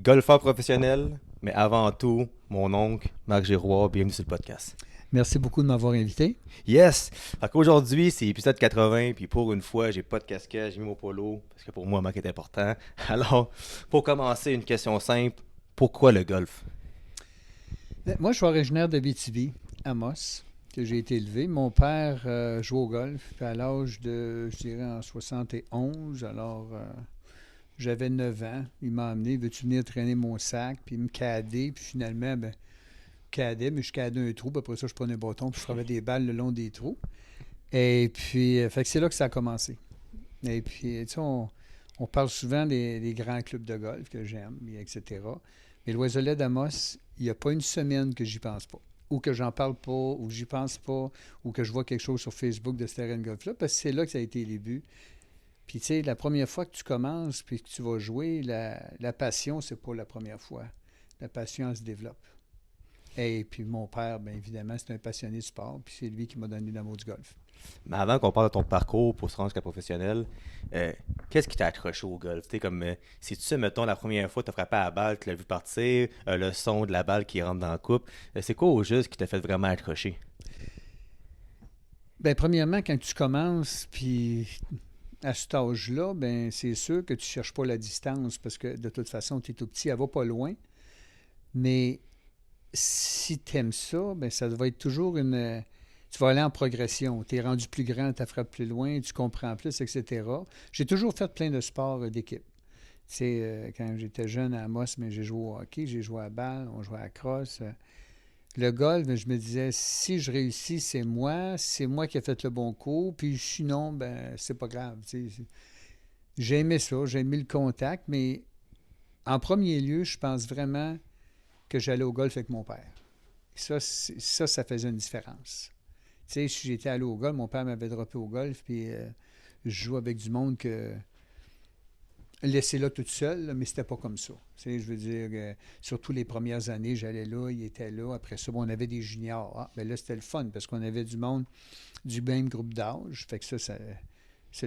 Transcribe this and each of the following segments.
golfeur professionnel, mais avant tout, mon oncle, Marc Giroir, bienvenue sur le podcast. Merci beaucoup de m'avoir invité. Yes! Fait qu'aujourd'hui, c'est épisode 80, puis pour une fois, j'ai pas de casquette, j'ai mis mon polo, parce que pour moi, Marc est important. Alors, pour commencer, une question simple, pourquoi le golf? Moi, je suis originaire d'Abitibi, Amos, que j'ai été élevé. Mon père jouait au golf puis à l'âge de, je dirais, en 71. Alors, j'avais 9 ans. Il m'a amené, veux-tu venir traîner mon sac? Puis il me cadait. Puis finalement, cadais, mais je cadais un trou. Puis après ça, je prenais un bâton, puis je frappais des balles le long des trous. Et puis, fait que c'est là que ça a commencé. Et puis, tu sais, on parle souvent des grands clubs de golf que j'aime, etc. Mais l'Oiselet d'Amos, il n'y a pas une semaine que j'y pense pas. Ou que j'en parle pas, ou que j'y pense pas, ou que je vois quelque chose sur Facebook de ce terrain de golf-là, parce que c'est là que ça a été les buts. Puis, tu sais, la première fois que tu commences, puis que tu vas jouer, la passion, c'est pas la première fois. La passion, elle se développe. Et puis, mon père, bien évidemment, c'est un passionné de sport, puis c'est lui qui m'a donné l'amour du golf. Mais avant qu'on parle de ton parcours pour se rendre jusqu'à professionnel, euh, qu'est-ce qui t'a accroché au golf? Tu sais, comme, si tu sais, mettons, la première fois que tu as frappé à la balle, tu l'as vu partir, le son de la balle qui rentre dans la coupe, c'est quoi au juste qui t'a fait vraiment accrocher? Bien, premièrement, quand tu commences, puis à cet âge-là, ben c'est sûr que tu ne cherches pas la distance parce que de toute façon, tu es tout petit, elle va pas loin. Mais si tu aimes ça, ben ça va être toujours une. Tu vas aller en progression. Tu es rendu plus grand, tu frappes plus loin, tu comprends plus, etc. J'ai toujours fait plein de sports d'équipe. Tu sais, quand j'étais jeune à Amos, mais j'ai joué au hockey, j'ai joué à balle, on jouait à crosse. Le golf, ben, je me disais, si je réussis, c'est moi qui ai fait le bon coup, puis sinon, ben, c'est pas grave. Tu sais. J'ai aimé ça, j'ai aimé le contact, mais en premier lieu, je pense vraiment que j'allais au golf avec mon père. Ça faisait une différence. Tu sais, si j'étais allé au golf, mon père m'avait droppé au golf, puis je jouais avec du monde que laissé là toute seule, mais c'était pas comme ça. Tu sais, je veux dire, surtout les premières années, j'allais là, il était là. Après ça, on avait des juniors. Ah, ben là, c'était le fun parce qu'on avait du monde du même groupe d'âge. Fait que c'est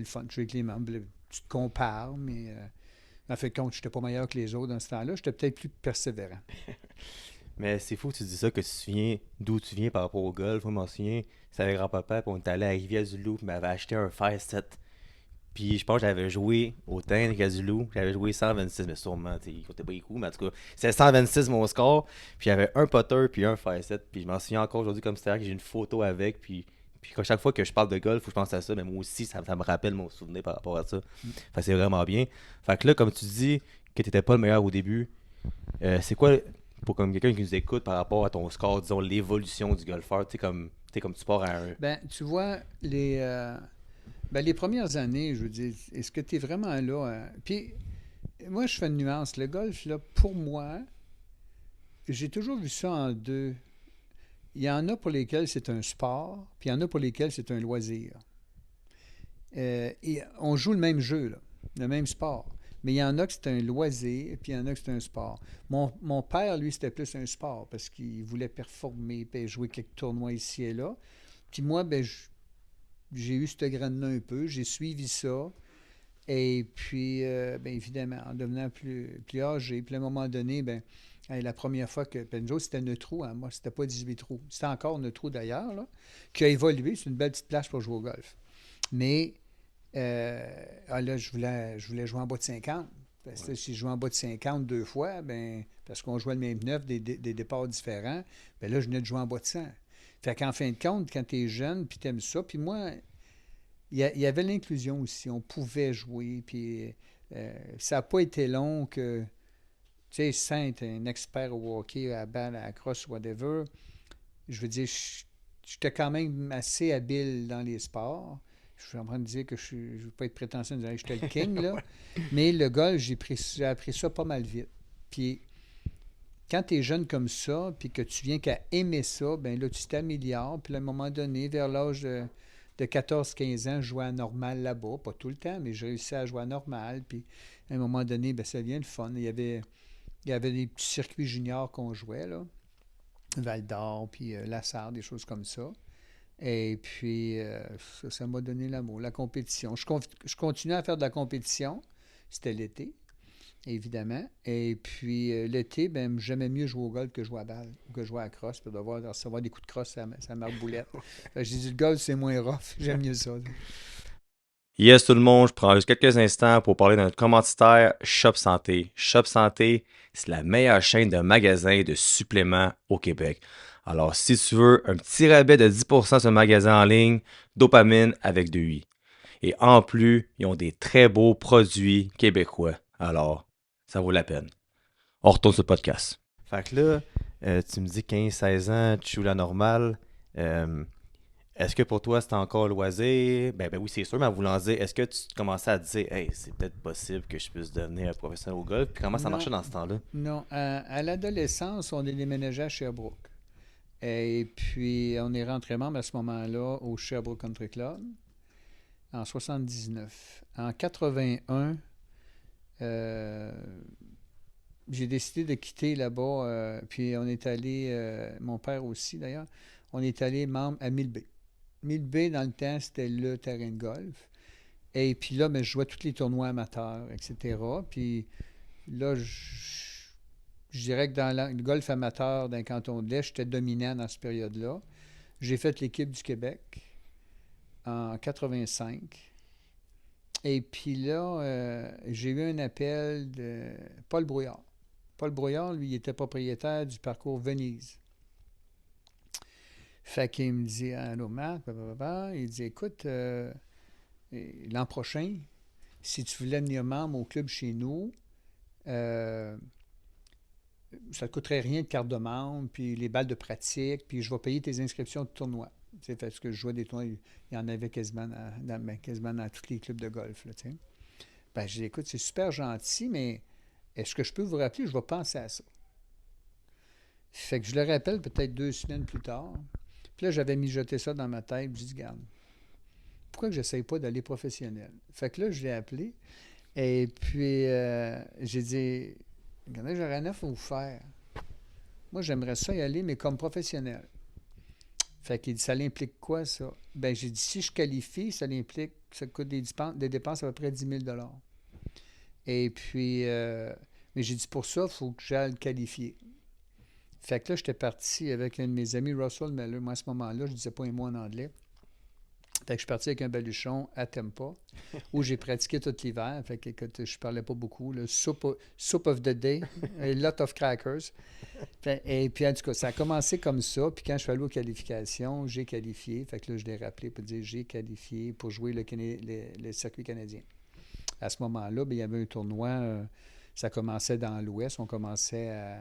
le fun. Je suis avec les membres. Tu te compares, mais en fait, compte, je n'étais pas meilleur que les autres dans ce temps-là. J'étais peut-être plus persévérant. Mais c'est fou que tu dis ça, que tu te souviens d'où tu viens par rapport au golf. Moi, je m'en souviens, c'est avec grand-papa, puis on est allé à Rivière-du-Loup, puis il m'avait acheté un Fire Set. Puis je pense que j'avais joué au teint de Rivière-du-Loup, j'avais joué 126, mais sûrement, tu sais, il comptait pas les coups, mais en tout cas, c'était 126 mon score. Puis j'avais un putter, puis un Fire Set, puis je m'en souviens encore aujourd'hui comme c'était, que j'ai une photo avec, puis à chaque fois que je parle de golf, faut que je pense à ça, mais moi aussi, ça me rappelle mon souvenir par rapport à ça. Fait que c'est vraiment bien. Fait que là, comme tu dis que t'étais pas le meilleur au début, c'est quoi, pour comme quelqu'un qui nous écoute par rapport à ton score, disons, l'évolution du golfeur, tu sais, comme tu pars à un... Ben, tu vois, les premières années, je veux dire, est-ce que tu es vraiment là? Puis, moi, je fais une nuance. Le golf, là, pour moi, j'ai toujours vu ça en deux. Il y en a pour lesquels c'est un sport, puis il y en a pour lesquels c'est un loisir. Et on joue le même jeu, là, le même sport. Mais il y en a que c'est un loisir, puis il y en a que c'est un sport. Mon père, lui, c'était plus un sport parce qu'il voulait performer, puis jouer quelques tournois ici et là. Puis moi, ben, j'ai eu cette graine-là un peu, j'ai suivi ça. Et puis, bien évidemment, en devenant plus âgé, puis à un moment donné, ben, la première fois que Penjo, c'était 9 trous, hein, moi, c'était pas 18 trous. C'était encore 9 trous d'ailleurs, là, qui a évolué. C'est une belle petite plage pour jouer au golf. Mais là, je voulais jouer en bas de 50. Parce que Ouais. si je jouais en bas de 50 deux fois, ben, parce qu'on jouait le même neuf, des départs différents, ben là, je venais de jouer en bas de 100. Fait qu'en fin de compte, quand tu es jeune, puis tu aimes ça, puis moi, il y avait l'inclusion aussi. On pouvait jouer, puis ça n'a pas été long que, tu sais, sans être un expert au hockey, à la balle, à la crosse, whatever, je veux dire, j'étais quand même assez habile dans les sports. Je suis en train de dire que je ne veux pas être prétentieux de dire que j'étais le king, là. Ouais. Mais le golf, j'ai appris ça pas mal vite. Puis quand tu es jeune comme ça, puis que tu viens qu'à aimer ça, ben là, tu t'améliores. Puis à un moment donné, vers l'âge de 14-15 ans, je jouais à normal là-bas. Pas tout le temps, mais j'ai réussi à jouer à normal. Puis à un moment donné, ben, ça devient le fun. Il y avait des petits circuits juniors qu'on jouait, là. Val d'Or, puis Lassard, des choses comme ça. Et puis, ça m'a donné l'amour, la compétition. Je continuais à faire de la compétition. C'était l'été. évidemment. Et puis l'été, ben, j'aimais mieux jouer au golf que jouer à balle ou que jouer à la crosse, puis devoir recevoir des coups de crosse à marboulette. Fait que j'ai dit, le golf, c'est moins rough. J'aime mieux ça. Là. Yes, tout le monde, je prends juste quelques instants pour parler de notre commanditaire Shop Santé. Shop Santé, c'est la meilleure chaîne de magasins de suppléments au Québec. Alors, si tu veux un petit rabais de 10% sur le magasin en ligne, Dopamine avec 2 i. Et en plus, ils ont des très beaux produits québécois. Alors, ça vaut la peine. On retourne sur le podcast. Fait que là, tu me dis 15-16 ans, tu joues la normale. Euh, Est-ce que pour toi, c'était encore loisir? Ben oui, c'est sûr, mais en voulant dire, est-ce que tu commençais à te dire, hey, c'est peut-être possible que je puisse devenir un professionnel au golf? Puis comment ça Non, marchait dans ce temps-là? non. À l'adolescence, on est déménagé à Sherbrooke. Et puis, on est rentré membre à ce moment-là au Sherbrooke Country Club en 79. En 81, euh, j'ai décidé de quitter là-bas. Puis, on est allé, mon père aussi d'ailleurs, on est allé membre à 1000B. 1000B, dans le temps, c'était le terrain de golf. Et puis là, ben, je jouais tous les tournois amateurs, etc. Puis là, je dirais que dans le golf amateur d'un canton de l'Est, j'étais dominant dans cette période-là. J'ai fait l'équipe du Québec en 85. Et puis là, j'ai eu un appel de Paul Brouillard. Paul Brouillard, lui, il était propriétaire du parcours Venise. Fait qu'il me dit, allô Marc, il dit, écoute, l'an prochain, si tu voulais venir membre au club chez nous, euh, ça ne te coûterait rien de carte de membre, puis les balles de pratique, puis je vais payer tes inscriptions de tournoi. Parce que je jouais des tournois, il y en avait quasiment dans tous les clubs de golf. Là, ben, je dis, écoute, c'est super gentil, mais est-ce que je peux vous rappeler? Je vais penser à ça. Fait que je le rappelle peut-être 2 semaines plus tard. Puis là, j'avais mijoté ça dans ma tête. Je dis, regarde, pourquoi que je n'essaye pas d'aller professionnel? Fait que là, je l'ai appelé. Et puis, j'ai dit, regardez, j'aurais rien à vous faire. Moi, j'aimerais ça y aller, mais comme professionnel. Fait qu'il dit, ça l'implique quoi, ça? Ben, j'ai dit, si je qualifie, ça l'implique, ça coûte des dépenses à peu près 10 000 $. Et puis, mais j'ai dit, pour ça, il faut que j'aille le qualifier. Fait que là, j'étais parti avec un de mes amis, Russell Miller. Moi, à ce moment-là, je ne disais pas un mot en anglais. Fait que je suis parti avec un baluchon à Tampa, où j'ai pratiqué tout l'hiver. Fait que, écoute, je parlais pas beaucoup. Là. Soup of the day, a lot of crackers. Et puis, en tout cas, ça a commencé comme ça. Puis quand je suis allé aux qualifications, j'ai qualifié. Fait que là, je l'ai rappelé pour dire j'ai qualifié pour jouer le circuit canadien. À ce moment-là, bien, il y avait un tournoi. Ça commençait dans l'Ouest. On commençait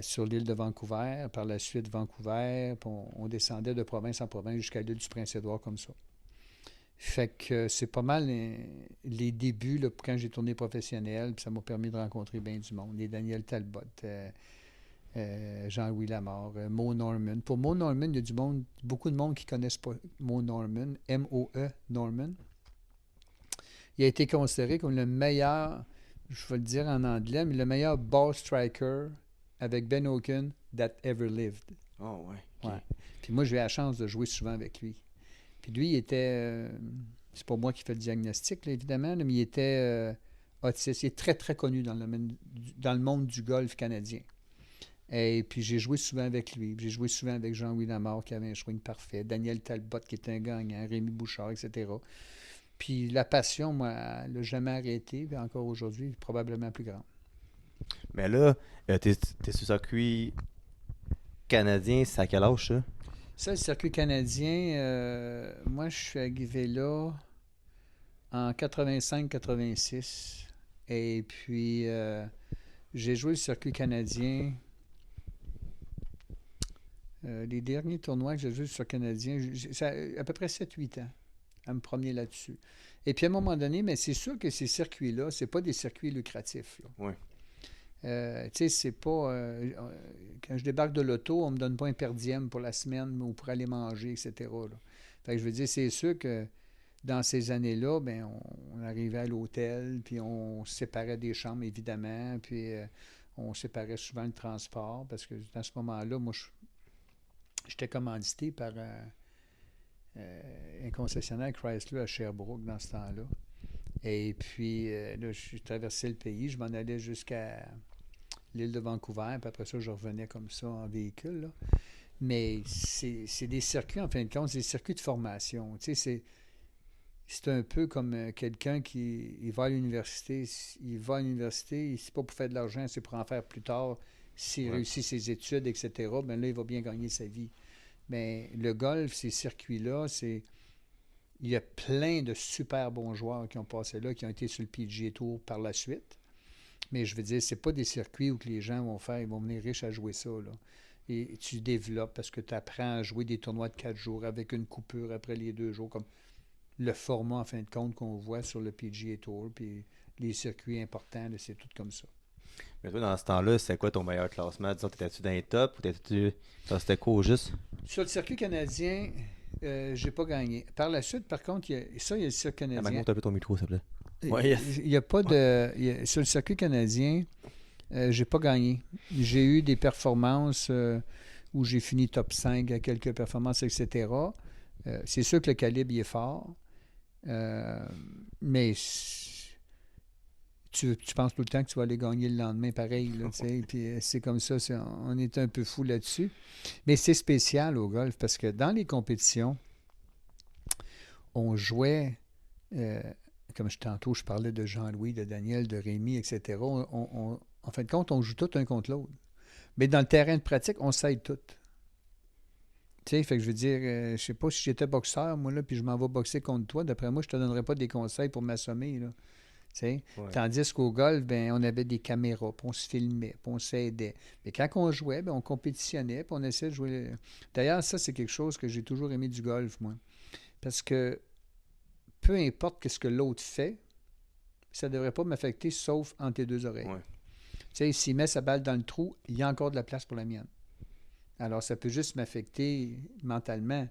sur l'île de Vancouver. Par la suite, Vancouver. Puis on descendait de province en province jusqu'à l'île du Prince-Édouard comme ça. Fait que c'est pas mal les débuts là, quand j'ai tourné professionnel, puis ça m'a permis de rencontrer bien du monde. Les Daniel Talbot, Jean-Louis Lamarre, Mo Norman. Pour Mo Norman, il y a du monde, beaucoup de monde qui ne connaissent pas Mo Norman, M-O-E Norman. Il a été considéré comme le meilleur, je vais le dire en anglais, mais le meilleur ball striker avec Ben Hogan that ever lived. Oh, ouais. Okay. Ouais. Puis moi, j'ai eu la chance de jouer souvent avec lui. Puis lui, il était. C'est pas moi qui fais le diagnostic, là, évidemment, mais il était autiste. Il est très, très connu dans le monde du golf canadien. Et puis j'ai joué souvent avec lui. J'ai joué souvent avec Jean-Louis Lamarre, qui avait un swing parfait. Daniel Talbot, qui était un gagnant. Rémi Bouchard, etc. Puis la passion, moi, elle n'a jamais arrêté. Puis encore aujourd'hui, probablement plus grande. Mais là, t'es sur circuit canadien, c'est à quel âge ça? Ça, le circuit canadien, moi, je suis arrivé là en 85-86. Et puis, j'ai joué le circuit canadien. Les derniers tournois que j'ai joués sur le canadien, ça à peu près 7-8 ans à me promener là-dessus. Et puis, à un moment donné, mais c'est sûr que ces circuits-là, c'est pas des circuits lucratifs. Oui. Tu sais, c'est pas. Quand je débarque de l'auto, on me donne pas un per diem pour la semaine ou pour aller manger, etc. Là. Fait que je veux dire, c'est sûr que dans ces années-là, ben, on arrivait à l'hôtel, puis on se séparait des chambres, évidemment, puis on séparait souvent le transport, parce que dans ce moment-là, moi, j'étais commandité par un concessionnaire Chrysler à Sherbrooke dans ce temps-là. Et puis, là, je traversais le pays. Je m'en allais jusqu'à l'île de Vancouver. Puis après ça, je revenais comme ça en véhicule, là. Mais c'est des circuits, en fin de compte, c'est des circuits de formation. Tu sais, c'est un peu comme quelqu'un qui il va à l'université. Il va à l'université, c'est pas pour faire de l'argent, c'est pour en faire plus tard. S'il Ouais. réussit ses études, etc., ben là, il va bien gagner sa vie. Mais le golf, ces circuits-là, il y a plein de super bons joueurs qui ont passé là, qui ont été sur le PGA Tour par la suite. Mais je veux dire, c'est pas des circuits où que les gens vont faire, ils vont venir riches à jouer ça, là. Et tu développes parce que tu apprends à jouer des tournois de 4 jours avec une coupure après les 2 jours, comme le format, en fin de compte, qu'on voit sur le PGA Tour, puis les circuits importants, là, c'est tout comme ça. Mais toi, dans ce temps-là, c'est quoi ton meilleur classement? Disons, t'étais-tu dans les tops ou t'étais-tu. Ça, c'était quoi au juste? Sur le circuit canadien, j'ai pas gagné. Par la suite, par contre, il y a le circuit Ah, canadien. monte un peu ton micro, s'il te plaît. Ouais, yes. Il n'y a pas de. Sur le circuit canadien, j'ai pas gagné. J'ai eu des performances où j'ai fini top 5 à quelques performances, etc. C'est sûr que le calibre il est fort, euh, mais tu penses tout le temps que tu vas aller gagner le lendemain pareil. Là, tu sais, puis c'est comme ça, on est un peu fou là-dessus. Mais c'est spécial au golf parce que dans les compétitions, on jouait, euh, comme tantôt je parlais de Jean-Louis, de Daniel, de Rémi, etc. En fin de compte, on joue tout un contre l'autre. Mais dans le terrain de pratique, on s'aide tout. Tu sais, fait que je veux dire, je sais pas si j'étais boxeur, moi, là, puis je m'en vais boxer contre toi, d'après moi, je te donnerais pas des conseils pour m'assommer, là. Tu sais. Ouais. Tandis qu'au golf, ben, on avait des caméras, puis on se filmait, puis on s'aidait. Mais quand on jouait, ben, on compétitionnait, puis on essayait de jouer. D'ailleurs, ça, c'est quelque chose que j'ai toujours aimé du golf, moi. Parce que peu importe ce que l'autre fait, ça ne devrait pas m'affecter, sauf entre tes deux oreilles. Ouais. Tu sais, s'il met sa balle dans le trou, il y a encore de la place pour la mienne. Alors, ça peut juste m'affecter mentalement.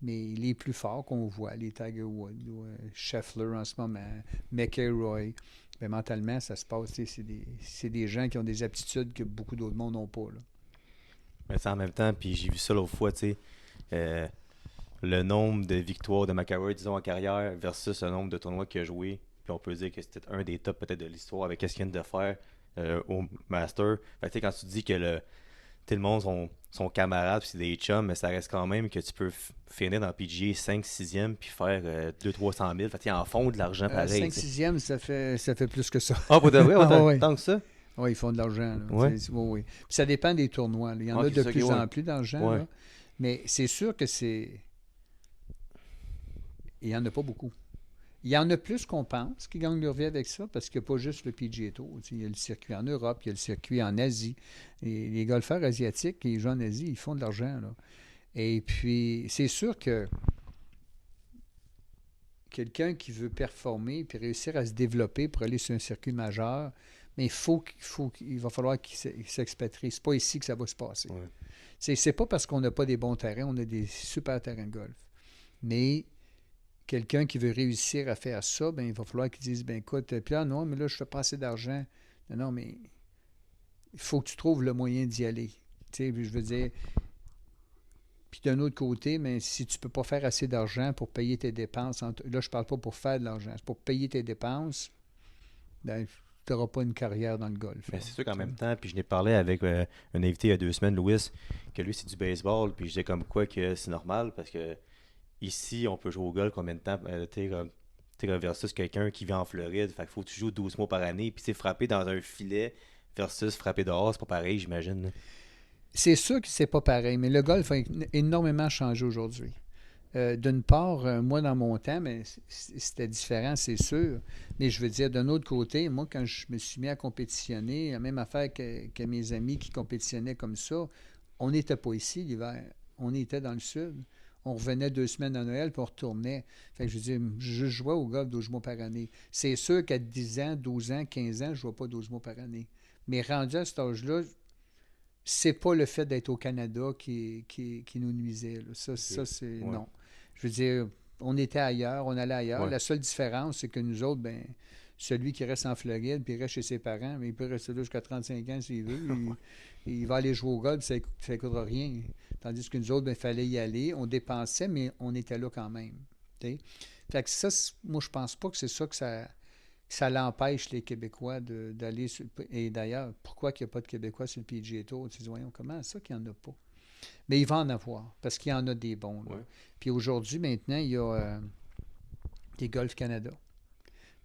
Mais les plus forts qu'on voit, les Tiger Woods, ou, Scheffler en ce moment, McIlroy, ben, mentalement, ça se passe. C'est des gens qui ont des aptitudes que beaucoup d'autres mondes n'ont pas. Là. Mais c'est en même temps, puis j'ai vu ça l'autre fois, tu sais, euh, le nombre de victoires de McIlroy, disons, en carrière versus le nombre de tournois qu'il a joué. Puis on peut dire que c'était un des tops peut-être de l'histoire avec ce qu'il vient de faire au Master. Fait que, tu sais, quand tu dis que le monde sont camarades puis c'est des chums, mais ça reste quand même que tu peux finir dans le PGA 5-6e puis faire 200-300 000. Fait que, en fond de l'argent pareil. 5 6e, ça fait plus que ça. Ah, pour de vrai, Ah oui. tant que ça? Oui, ils font de l'argent. Là. Ouais. Oui, oui. Puis ça dépend des tournois. Là. Il y en a Ok, de ça, plus ok, ouais. en plus d'argent. Ouais. Là. Mais c'est sûr que c'est. Il n'y en a pas beaucoup. Il y en a plus qu'on pense qui gagnent leur vie avec ça parce qu'il n'y a pas juste le PGA Tour. Il y a le circuit en Europe, il y a le circuit en Asie. Et les golfeurs asiatiques qui jouent en Asie, ils font de l'argent. Là. Et puis, c'est sûr que quelqu'un qui veut performer puis réussir à se développer pour aller sur un circuit majeur, mais il va falloir qu'il s'expatrie. C'est pas ici que ça va se passer. Ouais. C'est pas parce qu'on n'a pas des bons terrains, on a des super terrains de golf. Mais quelqu'un qui veut réussir à faire ça, ben, il va falloir qu'il dise, ben écoute, puis là, non, mais là, je fais pas assez d'argent. Non, non, mais il faut que tu trouves le moyen d'y aller. Tu sais, je veux dire, puis d'un autre côté, mais si tu ne peux pas faire assez d'argent pour payer tes dépenses, là, je ne parle pas pour faire de l'argent, c'est pour payer tes dépenses, ben, tu n'auras pas une carrière dans le golf. Mais Là. c'est sûr qu'en même temps, puis je n'ai parlé avec un invité il y a 2 semaines, Louis, que lui c'est du baseball, puis je disais comme quoi que c'est normal parce que ici on peut jouer au golf combien de temps, versus quelqu'un qui vit en Floride, fait qu'il faut que tu joues 12 mois par année, puis c'est frapper dans un filet versus frapper dehors, c'est pas pareil, j'imagine. Là. C'est sûr que c'est pas pareil, mais le golf a énormément changé aujourd'hui. D'une part, moi, dans mon temps, mais c'était différent, c'est sûr. Mais je veux dire, d'un autre côté, moi, quand je me suis mis à compétitionner, la même affaire que mes amis qui compétitionnaient comme ça, on n'était pas ici l'hiver. On était dans le sud. On revenait 2 semaines à Noël, puis on retournait. Fait que je veux dire, je jouais au golf 12 mois par année. C'est sûr qu'à 10 ans, 12 ans, 15 ans, je ne jouais pas 12 mois par année. Mais rendu à cet âge-là, c'est pas le fait d'être au Canada qui nous nuisait. Là. Ça c'est. Ouais. Non. Je veux dire, on était ailleurs, on allait ailleurs. Ouais. La seule différence, c'est que nous autres, ben, celui qui reste en Floride puis il reste chez ses parents, mais il peut rester là jusqu'à 35 ans s'il veut. Il va aller jouer au golf, ça ne coûtera rien. Tandis que nous autres, il fallait y aller. On dépensait, mais on était là quand même. T'sais? Fait que ça, moi, je pense pas que c'est ça que ça. ça l'empêche, les Québécois, d'aller sur... Et d'ailleurs, pourquoi il n'y a pas de Québécois sur le PGA Tour? Tu dis, voyons, comment ça qu'il n'y en a pas? Mais il va en avoir, parce qu'il y en a des bons. Là. Ouais. Puis aujourd'hui, maintenant, il y a des Golf Canada.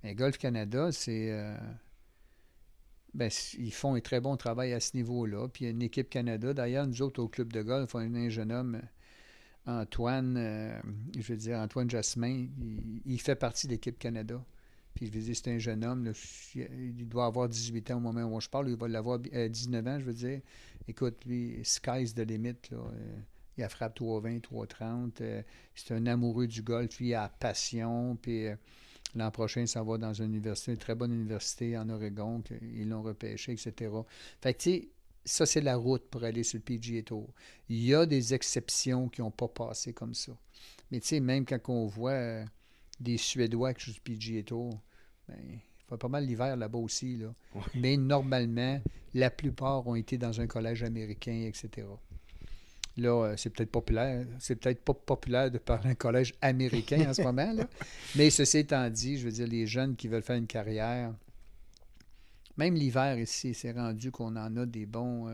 Mais Golf Canada, c'est... ben, ils font un très bon travail à ce niveau-là. Puis il y a une équipe Canada. D'ailleurs, nous autres, au club de golf, on a un jeune homme, Antoine, je veux dire, Antoine Jasmin, il fait partie de l'équipe Canada. Puis je veux dire, c'est un jeune homme, là, il doit avoir 18 ans au moment où je parle, il va l'avoir 19 ans, je veux dire. Écoute, lui, sky's the limit, là. Il a frappé 3,20, 3,30. C'est un amoureux du golf, lui, il a la passion, puis l'an prochain, il s'en va dans une université, une très bonne université en Oregon, ils l'ont repêché, etc. Fait que, tu sais, ça, c'est la route pour aller sur le PGA Tour. Il y a des exceptions qui n'ont pas passé comme ça. Mais tu sais, même quand on voit des Suédois qui jouent sur le PGA Tour, ben, il fait pas mal l'hiver là-bas aussi. Là. Ouais. Mais normalement, la plupart ont été dans un collège américain, etc. Là, c'est peut-être populaire. C'est peut-être pas populaire de parler d'un collège américain en ce moment. Là. Mais ceci étant dit, je veux dire, les jeunes qui veulent faire une carrière, même l'hiver ici, c'est rendu qu'on en a des bons.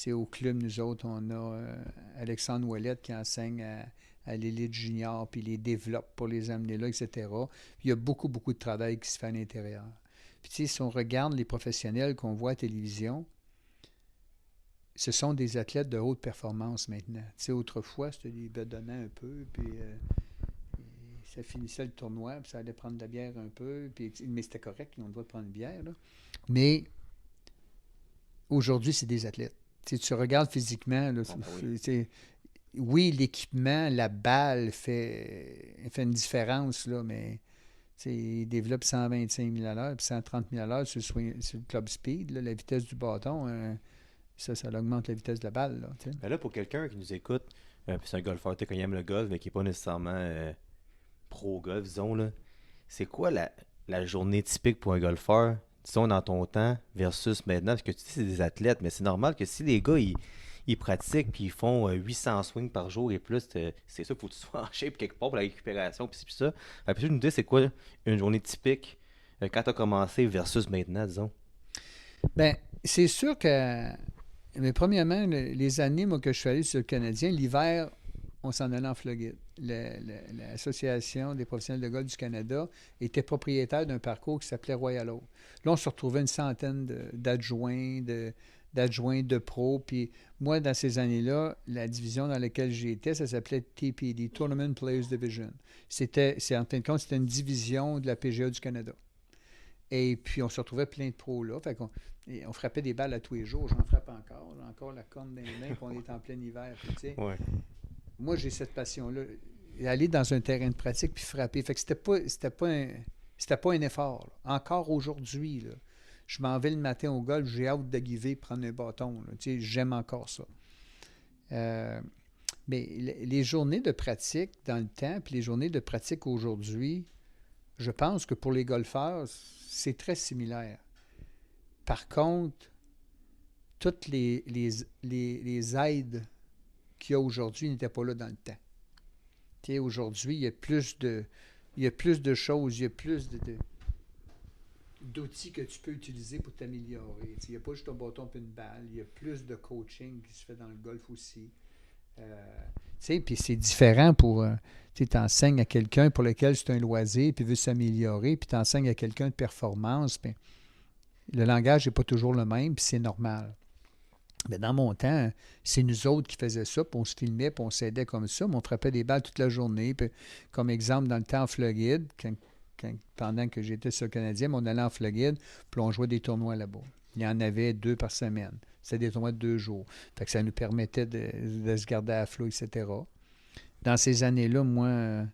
Au club, nous autres, on a Alexandre Ouellette qui enseigne à l'élite junior, puis les développe pour les amener là, etc. Puis il y a beaucoup, beaucoup de travail qui se fait à l'intérieur. Puis tu sais, si on regarde les professionnels qu'on voit à la télévision, ce sont des athlètes de haute performance maintenant. Tu sais, autrefois, c'était des bedonnants un peu, puis ça finissait le tournoi, puis ça allait prendre de la bière un peu, puis, mais c'était correct, ils ont le droit de prendre une bière. Là. Mais aujourd'hui, c'est des athlètes. Tu sais, tu regardes physiquement, là, oui. Oui, l'équipement, la balle fait une différence, là, mais il développe 125 000 à l'heure puis 130 000 à l'heure sur le club speed, là, la vitesse du bâton. Ça augmente la vitesse de la balle. Là, Mais là, pour quelqu'un qui nous écoute, puis c'est un golfeur, tu sais, qui aime le golf, mais qui n'est pas nécessairement pro-golf, disons, là, c'est quoi la journée typique pour un golfeur, disons, dans ton temps, versus maintenant? Parce que tu dis c'est des athlètes, mais c'est normal que si les gars, ils pratiquent puis ils font 800 swings par jour et plus, c'est ça, il faut que tu sois en shape quelque part pour la récupération, puis ça. Puis je nous dis, c'est quoi une journée typique quand tu as commencé versus maintenant, disons? Ben, c'est sûr que, mais premièrement, les années moi, que je suis allé sur le Canadien, l'hiver, on s'en allait en Floride. L'Association des professionnels de golf du Canada était propriétaire d'un parcours qui s'appelait Royal Oak. Là, on se retrouvait une centaine d'adjoints, de pros. Puis moi, dans ces années-là, la division dans laquelle j'étais, ça s'appelait TPD, Tournament Players Division. En fin de compte, c'était une division de la PGA du Canada. Et puis, on se retrouvait plein de pros là. Fait qu'on on frappait des balles à tous les jours. J'en frappe encore. J'ai encore la corne dans les mains, puis on est en plein hiver. Puis, tu sais, Ouais. moi, j'ai cette passion-là. Aller dans un terrain de pratique puis frapper. Fait que c'était pas un effort. Là. Encore aujourd'hui, là, je m'en vais le matin au golf, j'ai hâte d'arriver prendre un bâton. Là. Tu sais, j'aime encore ça. Mais les journées de pratique dans le temps, puis les journées de pratique aujourd'hui, je pense que pour les golfeurs, c'est très similaire. Par contre, toutes les aides qu'il y a aujourd'hui n'étaient pas là dans le temps. Tu sais, aujourd'hui, il y a plus de choses, il y a plus d'outils que tu peux utiliser pour t'améliorer. Tu sais, il n'y a pas juste un bâton et une balle, il y a plus de coaching qui se fait dans le golf aussi. Tu sais, puis c'est différent pour... tu enseignes à quelqu'un pour lequel c'est un loisir, puis veut s'améliorer, puis tu enseignes à quelqu'un de performance, puis le langage n'est pas toujours le même, puis c'est normal. Mais dans mon temps, c'est nous autres qui faisions ça, puis on se filmait, puis on s'aidait comme ça, mais on frappait des balles toute la journée. Puis, comme exemple, dans le temps en Floride, pendant que j'étais sur le Canadien, on allait en Floride, puis on jouait des tournois là-bas. Il y en avait 2 par semaine. C'était des tournois de 2 jours. Fait que ça nous permettait de se garder à flot, etc. Dans ces années-là, moi,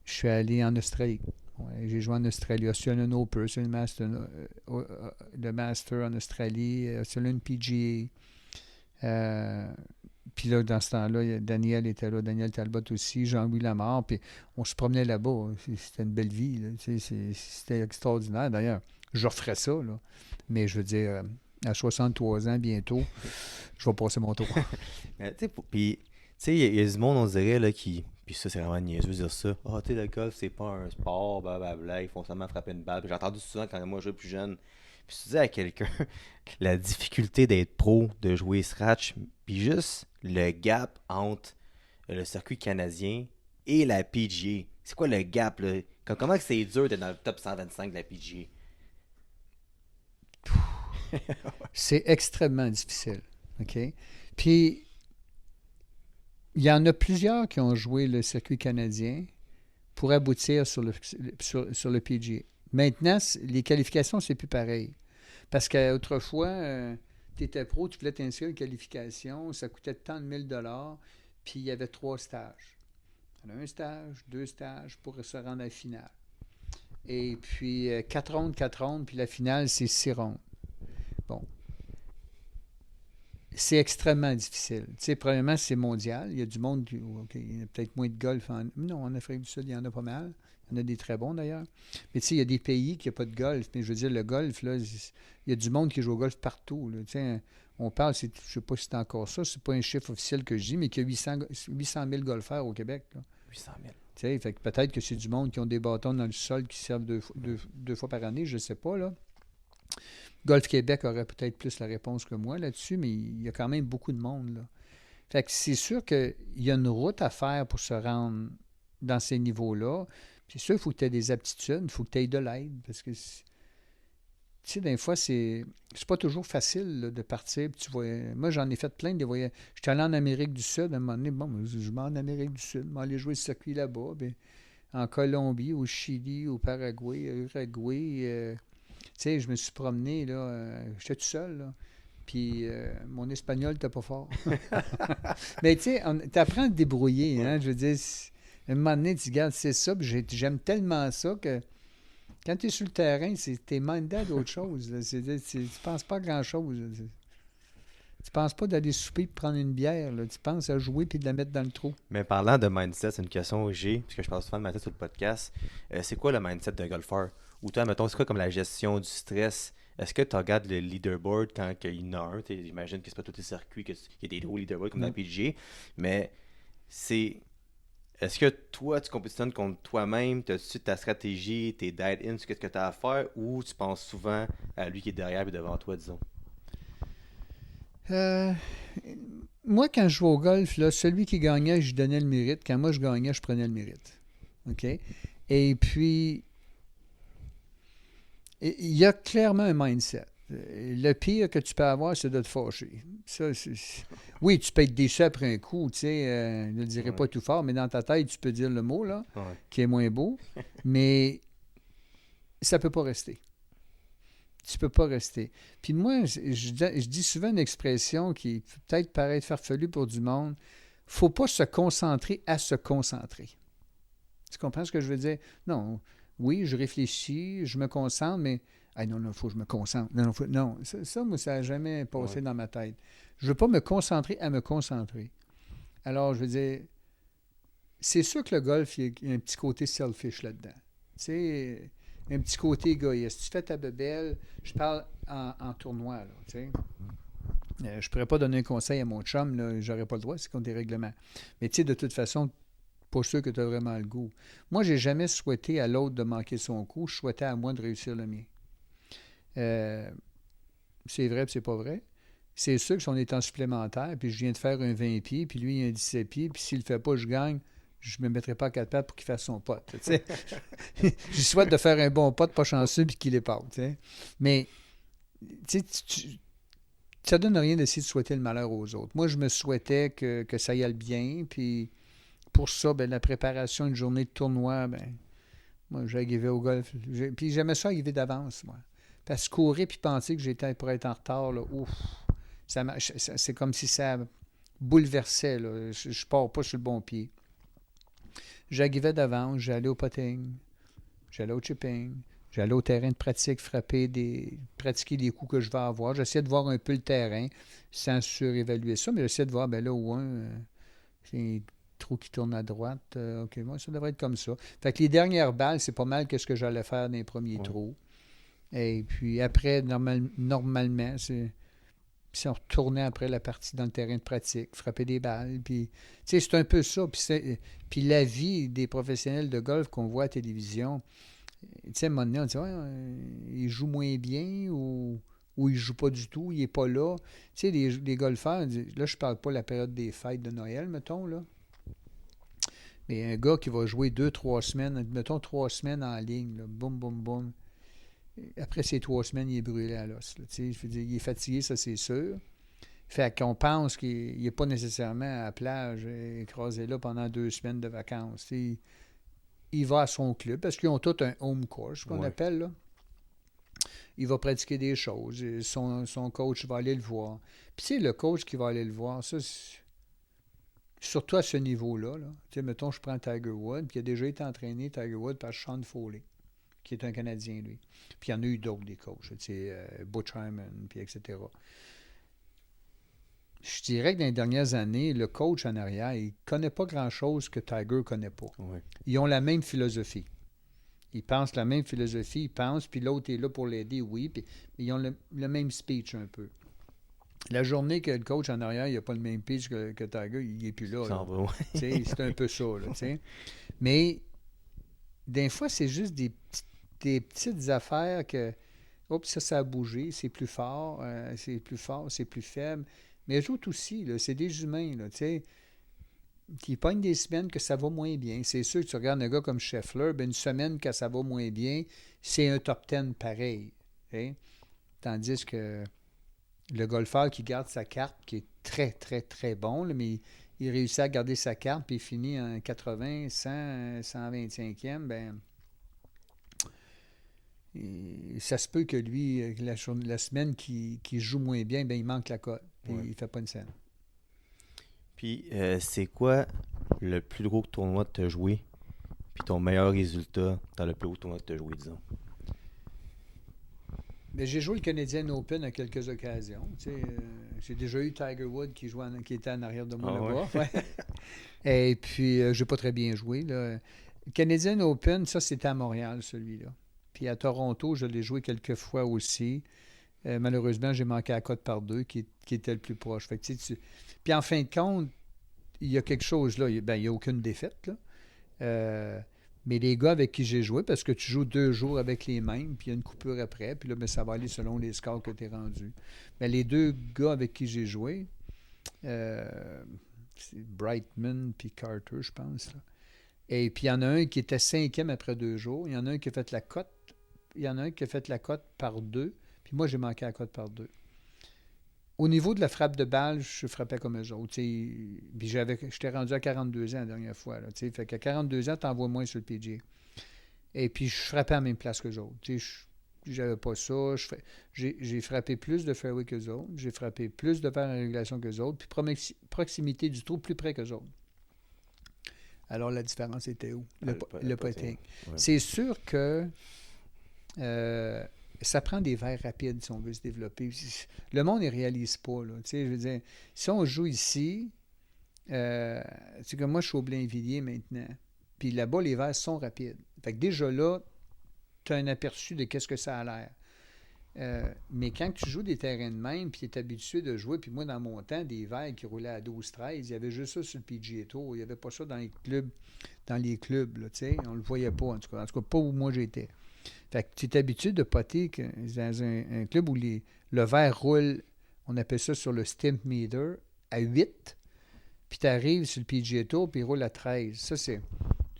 je suis allé en Australie. Ouais, j'ai joué en Australie, Australian Open, c'est le Master en Australie, Australian PGA. Puis là, dans ce temps-là, Daniel était là, Daniel Talbot aussi, Jean-Louis Lamarre, puis on se promenait là-bas. C'était une belle vie, là. C'était extraordinaire. D'ailleurs, je referais ça, là. Mais je veux dire, à 63 ans bientôt, je vais passer mon tour. Puis, tu sais, il y a du monde, on dirait, là, qui Puis ça, c'est vraiment niaiseux de dire ça. Ah, tu sais, le golf, c'est pas un sport, blablabla. Ils font seulement frapper une balle. Puis j'ai entendu souvent quand moi, je jouais plus jeune. Puis tu disais à quelqu'un la difficulté d'être pro, de jouer scratch, puis juste le gap entre le circuit canadien et la PGA. C'est quoi le gap, là? Comment que c'est dur d'être dans le top 125 de la PGA? C'est extrêmement difficile. OK? Puis, il y en a plusieurs qui ont joué le circuit canadien pour aboutir sur le PGA. Maintenant, les qualifications, c'est plus pareil. Parce qu'autrefois, tu étais pro, tu voulais t'inscrire une qualification, ça coûtait tant de 1000 $, puis il y avait 3 stages. Il y en a un stage, 2 stages pour se rendre à la finale. Et puis, 4 rondes, puis la finale, c'est 6 rondes. Bon. C'est extrêmement difficile. Tu sais, premièrement, c'est mondial. Il y a du monde qui... OK, il y a peut-être moins de golf. Non, en Afrique du Sud, il y en a pas mal. Il y en a des très bons, d'ailleurs. Mais tu sais, il y a des pays qui n'ont pas de golf. Mais je veux dire, le golf, là, il y a du monde qui joue au golf partout. Là. Tu sais, on parle, je ne sais pas si c'est encore ça, c'est pas un chiffre officiel que je dis, mais qu'il y a 800 000 golfeurs au Québec. Là. 800 000. Tu sais, fait que peut-être que c'est du monde qui ont des bâtons dans le sol qui servent deux fois par année, je ne sais pas, là. Golf Québec aurait peut-être plus la réponse que moi là-dessus, mais il y a quand même beaucoup de monde, là. Fait que c'est sûr qu'il y a une route à faire pour se rendre dans ces niveaux-là. Puis c'est sûr, il faut que tu aies des aptitudes, il faut que tu aies de l'aide, parce que, tu sais, des fois, c'est pas toujours facile là, de partir. Puis tu vois, moi, j'en ai fait plein de voyages. J'étais allé en Amérique du Sud, à un moment donné, bon, je vais en Amérique du Sud, je vais aller jouer le circuit là-bas, puis en Colombie, au Chili, au Paraguay, à Uruguay. Tu sais, je me suis promené, là, j'étais tout seul, là. Puis mon espagnol n'était pas fort. Mais tu sais, tu apprends à te débrouiller, hein. Je veux dire, à un moment donné, tu regardes, c'est ça, puis j'aime tellement ça que quand tu es sur le terrain, t'es mindé à d'autres choses. Là. Tu penses pas à grand-chose. Là. Tu penses pas d'aller souper et prendre une bière. Là. Tu penses à jouer puis de la mettre dans le trou. Mais parlant de mindset, c'est une question que j'ai, parce que je parle souvent de mindset sur le podcast. C'est quoi le mindset d'un golfeur? Ou toi, mettons, c'est quoi comme la gestion du stress? Est-ce que tu regardes le leaderboard quand il y en a un? J'imagine que c'est pas tous les circuits, qu'il y a des gros leaderboards comme dans la PGA, mais c'est... Est-ce que toi, tu compétitionnes contre toi-même? Tu as ta stratégie, tes dead-ins, ce que tu as à faire, ou tu penses souvent à lui qui est derrière et devant toi, disons? Euh, Moi, quand je jouais au golf, là, celui qui gagnait, je donnais le mérite. Quand moi, je gagnais, je prenais le mérite. OK? Et puis, il y a clairement un mindset. Le pire que tu peux avoir, c'est de te fâcher. Ça, oui, tu peux être déçu après un coup, tu sais, je ne le dirai pas tout fort, mais dans ta tête, tu peux dire le mot, là, qui est moins beau, mais ça ne peut pas rester. Tu peux pas rester. Puis moi, je dis souvent une expression qui peut peut-être paraître farfelue pour du monde. Faut pas se concentrer à se concentrer. Tu comprends ce que je veux dire? Non. Oui, je réfléchis, je me concentre, mais non, il faut que je me concentre. Non, ça, moi, ça n'a jamais passé dans ma tête. Je ne veux pas me concentrer à me concentrer. Alors, je veux dire, c'est sûr que le golf, il y a un petit côté selfish là-dedans. Tu sais, un petit côté égoïste. Tu fais ta bebelle, je parle en tournoi, là, tu sais. Je ne pourrais pas donner un conseil à mon chum, là, j'aurais pas le droit, c'est contre des règlements. Mais tu sais, de toute façon, pas sûr que tu as vraiment le goût. Moi, j'ai jamais souhaité à l'autre de manquer son coup, je souhaitais à moi de réussir le mien. C'est vrai puis c'est pas vrai. C'est sûr que si on est en supplémentaire, puis je viens de faire un 20 pieds, puis lui, il a un 17 pieds, puis s'il le fait pas, je gagne, je me mettrai pas à 4 pattes pour qu'il fasse son pote. Je souhaite de faire un bon pote, pas chanceux, puis qu'il est pas. Mais ça donne rien d'essayer de souhaiter le malheur aux autres. Moi, je me souhaitais que ça y aille bien, puis pour ça, ben, la préparation d'une journée de tournoi, ben, moi, j'arrivais au golf. Puis j'aimais ça arriver d'avance, moi. Parce que courir puis penser que j'étais pour être en retard, là, ouf, c'est comme si ça bouleversait. Là. Je pars pas sur le bon pied. J'arrivais d'avance, j'allais au putting, j'allais au chipping, j'allais au terrain de pratique, pratiquer les coups que je vais avoir. J'essayais de voir un peu le terrain sans surévaluer ça, mais j'essayais de voir, ben là, c'est un trou qui tourne à droite. OK, moi, ça devrait être comme ça. Fait que les dernières balles, c'est pas mal qu'est-ce que j'allais faire dans les premiers trous. Et puis après, normalement, Puis on retournait après la partie dans le terrain de pratique, frapper des balles. Puis, tu sais, c'est un peu ça. Puis la vie des professionnels de golf qu'on voit à la télévision, tu sais, à un moment donné, on dit, ouais, il joue moins bien ou il joue pas du tout, il n'est pas là. Tu sais, les golfeurs, là, je parle pas de la période des fêtes de Noël, mettons, là. Mais un gars qui va jouer 2-3 semaines, mettons 3 semaines en ligne, là, boum, boum, boum. Après ces 3 semaines, il est brûlé à l'os. Là, je veux dire, il est fatigué, ça c'est sûr. Fait qu'on pense qu'il n'est pas nécessairement à la plage écrasé là pendant 2 semaines de vacances. Il va à son club parce qu'ils ont tout un home course, qu'on appelle. Là. Il va pratiquer des choses. Son coach va aller le voir. Puis c'est le coach qui va aller le voir. Ça, surtout à ce niveau-là. Là. Tu sais, mettons, je prends Tiger Woods, puis il a déjà été entraîné, Tiger Woods, par Sean Foley, qui est un Canadien, lui. Puis il y en a eu d'autres, des coachs, tu sais, Butch Harmon, puis etc. Je dirais que dans les dernières années, le coach en arrière, il ne connaît pas grand-chose que Tiger ne connaît pas. Ouais. Ils ont la même philosophie. Ils pensent la même philosophie, ils pensent, puis l'autre est là pour l'aider, oui, puis ils ont le même speech un peu. La journée que le coach en arrière, il n'a pas le même pitch que Tiger, il n'est plus là. Ça en va, ouais. C'est un peu ça. Là, mais des fois, c'est juste des petites affaires que, oups, ça a bougé, c'est plus fort, c'est plus faible. Mais eux autres aussi, là, c'est des humains, là, qui pognent des semaines que ça va moins bien. C'est sûr que tu regardes un gars comme Scheffler, ben une semaine que ça va moins bien, c'est un top 10 pareil. T'sais? Tandis que le golfeur qui garde sa carte, qui est très, très, très bon, là, mais il réussit à garder sa carte, puis il finit en 80, 100, 125e, ben ça se peut que lui, la semaine qui joue moins bien, ben il manque la cote, puis il ne fait pas une scène. Puis, c'est quoi le plus gros tournoi que tu as joué, puis ton meilleur résultat dans le plus gros tournoi que tu as joué, disons? Mais j'ai joué le Canadian Open à quelques occasions. J'ai déjà eu Tiger Woods qui était en arrière de moi là-bas. Ouais. Et puis, je n'ai pas très bien joué. Là. Le Canadian Open, ça, c'était à Montréal, celui-là. Puis à Toronto, je l'ai joué quelques fois aussi. Malheureusement, j'ai manqué à cote par 2, qui était le plus proche. Fait que, Puis en fin de compte, il y a quelque chose là. Il n'y a aucune défaite. Là. Mais les gars avec qui j'ai joué, parce que tu joues 2 jours avec les mêmes, puis il y a une coupure après, puis là, ben, ça va aller selon les scores que tu es rendu. Mais les 2 gars avec qui j'ai joué, c'est Brightman puis Carter, je pense. Là. Et puis il y en a un qui était 5e après 2 jours. Il y en a un qui a fait la cote. Il y en a un qui a fait la cote par 2. Puis moi, j'ai manqué la cote par 2. Au niveau de la frappe de balle, je frappais comme eux autres. Puis j'étais rendu à 42 ans la dernière fois. Là, fait qu'à 42 ans, tu en vois moins sur le PGA. Et puis je frappais à la même place qu'eux autres. J'avais pas ça. J'ai frappé plus de fairway qu'eux autres. J'ai frappé plus de verres en régulation qu'eux autres. Puis proximité du trou plus près qu'eux autres. Alors la différence était où? Le putting. Ouais. C'est sûr que ça prend des verres rapides si on veut se développer. Le monde ne réalise pas. Là. Je veux dire, si on joue ici, c'est comme moi, je suis au Blainvilliers maintenant. Puis là-bas, les verres sont rapides. Fait que déjà là, tu as un aperçu de qu'est-ce que ça a l'air. Mais quand tu joues des terrains de même, puis tu es habitué de jouer, puis moi, dans mon temps, des verres qui roulaient à 12-13, il y avait juste ça sur le PGA Tour. Il n'y avait pas ça dans les clubs. Là, on ne le voyait pas, en tout cas pas où moi j'étais. Fait que tu es habitué de poter dans un club où le verre roule, on appelle ça sur le stimp meter, à 8, puis tu arrives sur le PGA Tour, puis il roule à 13. Ça, c'est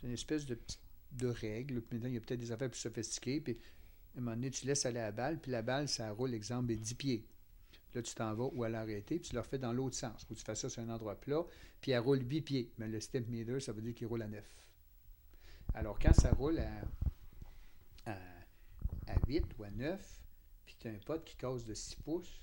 une espèce de règle. Puis maintenant, il y a peut-être des affaires plus sophistiquées, puis à un moment donné, tu laisses aller la balle, puis la balle, ça roule, exemple, 10 pieds. Là, tu t'en vas ou à l'arrêter, puis tu le refais dans l'autre sens. Faut que tu fasses ça sur un endroit plat, puis elle roule 8 pieds. Mais le stimp meter, ça veut dire qu'il roule à 9. Alors, quand ça roule à 8 ou à 9, puis tu as un pot qui cause de 6 pouces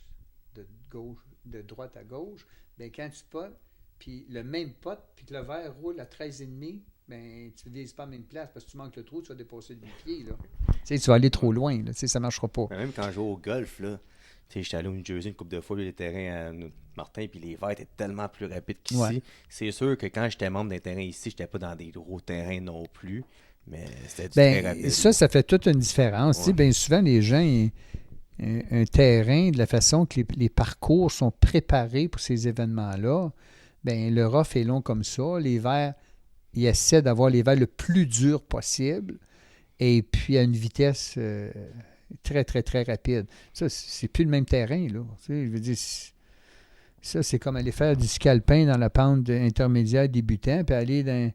de droite à gauche, bien quand tu potes, puis le même pot, puis que le verre roule à 13,5, bien tu ne vises pas à la même place parce que tu manques le trou, tu vas dépasser de 8 pieds. Là. Tu vas aller trop loin, là, ça ne marchera pas. Même quand je joue au golf, là, j'étais allé au New Jersey une couple de fois, les terrains à Martin, puis les verres étaient tellement plus rapides qu'ici. Ouais. C'est sûr que quand j'étais membre d'un terrain ici, j'étais pas dans des gros terrains non plus. Mais c'était très rapide. Ça fait toute une différence. Ouais. Bien souvent, les gens, un terrain, de la façon que les parcours sont préparés pour ces événements-là, bien, le rough est long comme ça. Les verres, ils essaient d'avoir les verres le plus dur possible et puis à une vitesse très, très, très rapide. Ça, c'est plus le même terrain, là. Tu sais, je veux dire, ça, c'est comme aller faire du ski alpin dans la pente intermédiaire débutant, puis aller dans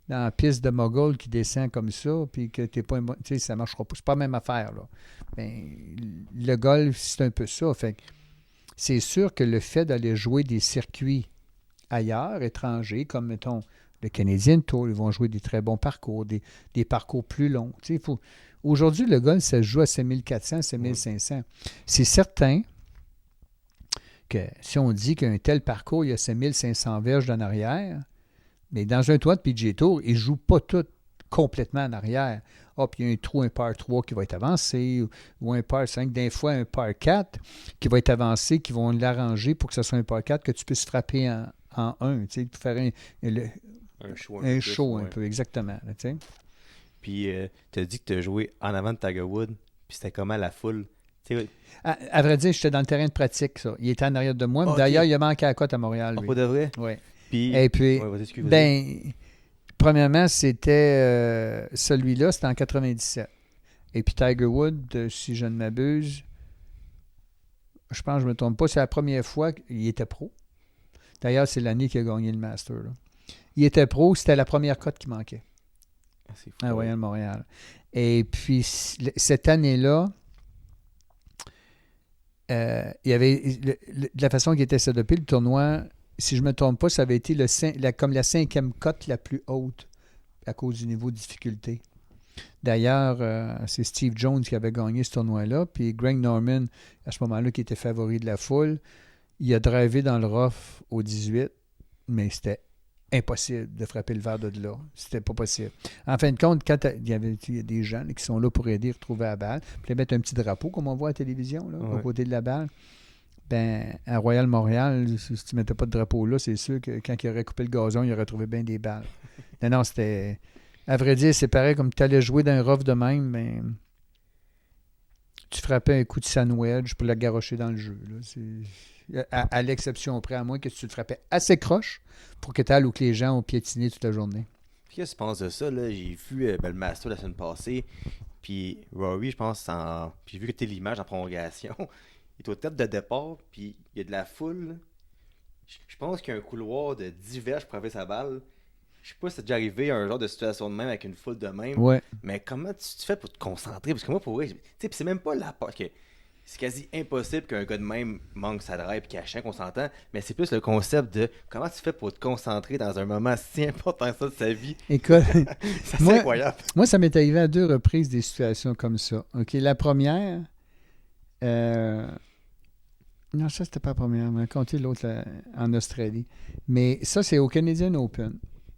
la piste de mogul qui descend comme ça, puis que t'es pas... Tu sais, ça marchera pas. C'est pas la même affaire, là. Ben, le golf, c'est un peu ça. Fait que c'est sûr que le fait d'aller jouer des circuits ailleurs, étrangers, comme, mettons, le Canadian Tour, ils vont jouer des très bons parcours, des parcours plus longs. Tu sais, aujourd'hui, le golf, ça se joue à 5400, 7500. C'est certain que si on dit qu'un tel parcours, il y a 5500 verges en arrière, mais dans un toit de PGA Tour, ils ne jouent pas tout complètement en arrière. Ah, puis il y a un trou, un par 3 qui va être avancé, ou un par 5, des fois un par 4 qui va être avancé, qui vont l'arranger pour que ce soit un par 4 que tu puisses frapper en 1, tu sais, pour faire un show un peu, exactement. Là, tu sais. Puis, tu as dit que tu as joué en avant de Tiger Woods, puis c'était comment la foule? À vrai dire, j'étais dans le terrain de pratique, ça. Il était en arrière de moi. Mais d'ailleurs, il a manqué à la cote à Montréal, lui. Pas de vrai? Oui. Et puis, premièrement, c'était celui-là, c'était en 97. Et puis Tiger Woods, si je ne m'abuse, je pense que je ne me trompe pas, c'est la première fois qu'il était pro. D'ailleurs, c'est l'année qu'il a gagné le Master. Là. Il était pro, c'était la première cote qui manquait. C'est fou, à Royal Montréal. Et puis, cette année-là, il y avait de la façon qu'il était setupé, le tournoi, si je ne me trompe pas, ça avait été comme la 5e cote la plus haute à cause du niveau de difficulté. D'ailleurs, c'est Steve Jones qui avait gagné ce tournoi-là, puis Greg Norman, à ce moment-là, qui était favori de la foule, il a drivé dans le rough au 18, mais c'était impossible de frapper le verre de là. C'était pas possible. En fin de compte, quand il y a des gens là, qui sont là pour aider à retrouver la balle, puis mettre un petit drapeau, comme on voit à la télévision, là, à côté de la balle, ben à Royal Montréal, si tu ne mettais pas de drapeau là, c'est sûr que quand il aurait coupé le gazon, il aurait trouvé bien des balles. Non, c'était... À vrai dire, c'est pareil comme tu allais jouer dans un rough de même, mais tu frappais un coup de sandwich pour la garrocher dans le jeu. Là. À l'exception près, à moins que tu te frappais assez croche pour que tu ailles où que les gens ont piétiné toute la journée. Puis qu'est-ce que tu penses de ça? Là? J'ai vu le Master la semaine passée, puis Rory, je pense, puis j'ai vu que tu l'image en prolongation. Il est au tête de départ, puis il y a de la foule. Je pense qu'il y a un couloir de 10 verges pour frapper sa balle. Je sais pas si c'est déjà arrivé un genre de situation de même avec une foule de même. Ouais. Mais comment tu fais pour te concentrer? Parce que moi, pour vrai, tu sais, c'est même pas la part que c'est quasi impossible qu'un gars de même manque sa drive et qu'il achète qu'on s'entend. Mais c'est plus le concept de comment tu fais pour te concentrer dans un moment si important que ça de sa vie. Écoute, c'est incroyable. Moi, ça m'est arrivé à 2 reprises des situations comme ça. OK, la première, non, ça, c'était pas la première. On a compté l'autre en Australie. Mais ça, c'est au Canadian Open,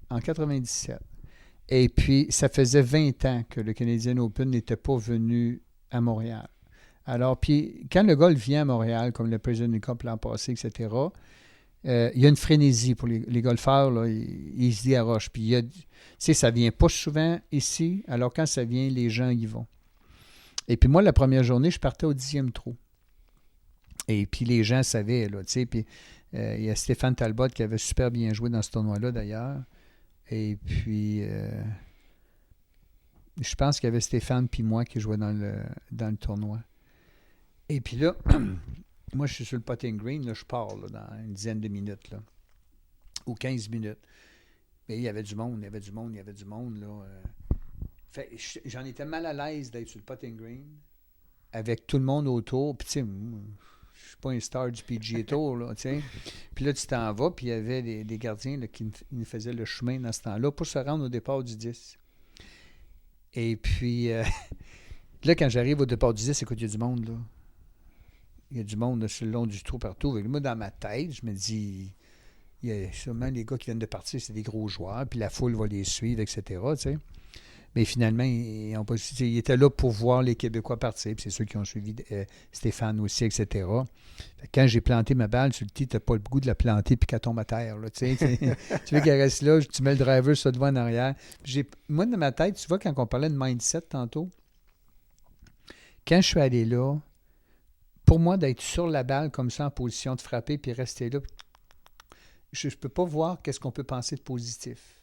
en 97. Et puis, ça faisait 20 ans que le Canadian Open n'était pas venu à Montréal. Alors, puis, quand le golf vient à Montréal, comme le President Cup l'an passé, etc., il y a une frénésie pour les golfeurs, là, ils se dérochent. Puis, tu sais, ça vient pas souvent ici, alors quand ça vient, les gens y vont. Et puis, moi, la première journée, je partais au 10e trou. Et puis, les gens savaient, là, tu sais, puis il y a Stéphane Talbot qui avait super bien joué dans ce tournoi-là, d'ailleurs. Et puis, je pense qu'il y avait Stéphane puis moi qui jouaient dans le tournoi. Et puis là, moi, je suis sur le putting green, là, je pars là, dans une dizaine de minutes, là, ou 15 minutes. Mais il y avait du monde. Là. Fait, j'en étais mal à l'aise d'être sur le putting green, avec tout le monde autour. Puis, tu sais, je suis pas un star du PGA Tour, là, tu sais. Puis là, tu t'en vas, puis il y avait des gardiens là, qui nous faisaient le chemin dans ce temps-là pour se rendre au départ du 10. Et puis, là, quand j'arrive au départ du 10, écoute, il y a du monde, là. Il y a du monde là, sur le long du trou partout. Et moi, dans ma tête, je me dis, il y a sûrement les gars qui viennent de partir, c'est des gros joueurs, puis la foule va les suivre, etc., tu sais. Mais finalement, ils étaient là pour voir les Québécois partir. Puis c'est ceux qui ont suivi Stéphane aussi, etc. Quand j'ai planté ma balle sur le tee, tu n'as pas le goût de la planter puis qu'elle tombe à terre. Là, tu veux qu'elle reste là, tu mets le driver sur devant en arrière. Moi, dans ma tête, tu vois, quand on parlait de mindset tantôt, quand je suis allé là, pour moi, d'être sur la balle comme ça, en position de frapper, puis rester là, je ne peux pas voir qu'est-ce qu'on peut penser de positif.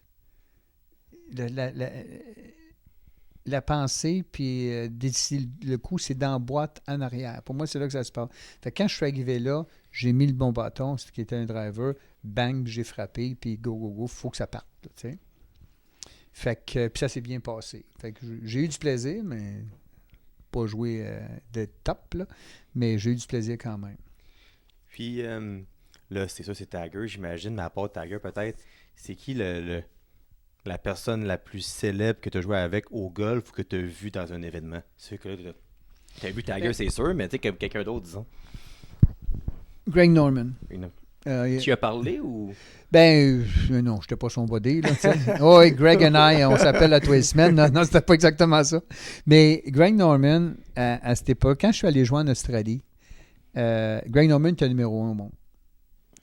La pensée, puis le coup, c'est dans la boîte en arrière. Pour moi, c'est là que ça se passe. Fait que quand je suis arrivé là, j'ai mis le bon bâton, ce qui était un driver, bang, j'ai frappé, puis go, go, go, il faut que ça parte. Là, tu sais. Fait que, puis ça s'est bien passé. Fait que j'ai eu du plaisir, mais pas joué de top, là, mais j'ai eu du plaisir quand même. Puis là, c'est ça, c'est Tiger, j'imagine, mais à part Tiger, peut-être, c'est qui la personne la plus célèbre que tu as joué avec au golf ou que tu as vu dans un événement? C'est que tu as vu Tiger, c'est sûr, mais tu sais, quelqu'un d'autre, disons. Greg Norman. Tu as parlé ou? Non, je n'étais pas son body. Là, oh, oui, Greg and I, on s'appelle à tous les semaines. Non, c'était pas exactement ça. Mais Greg Norman, à cette époque, quand je suis allé jouer en Australie, Greg Norman était numéro 1 au monde.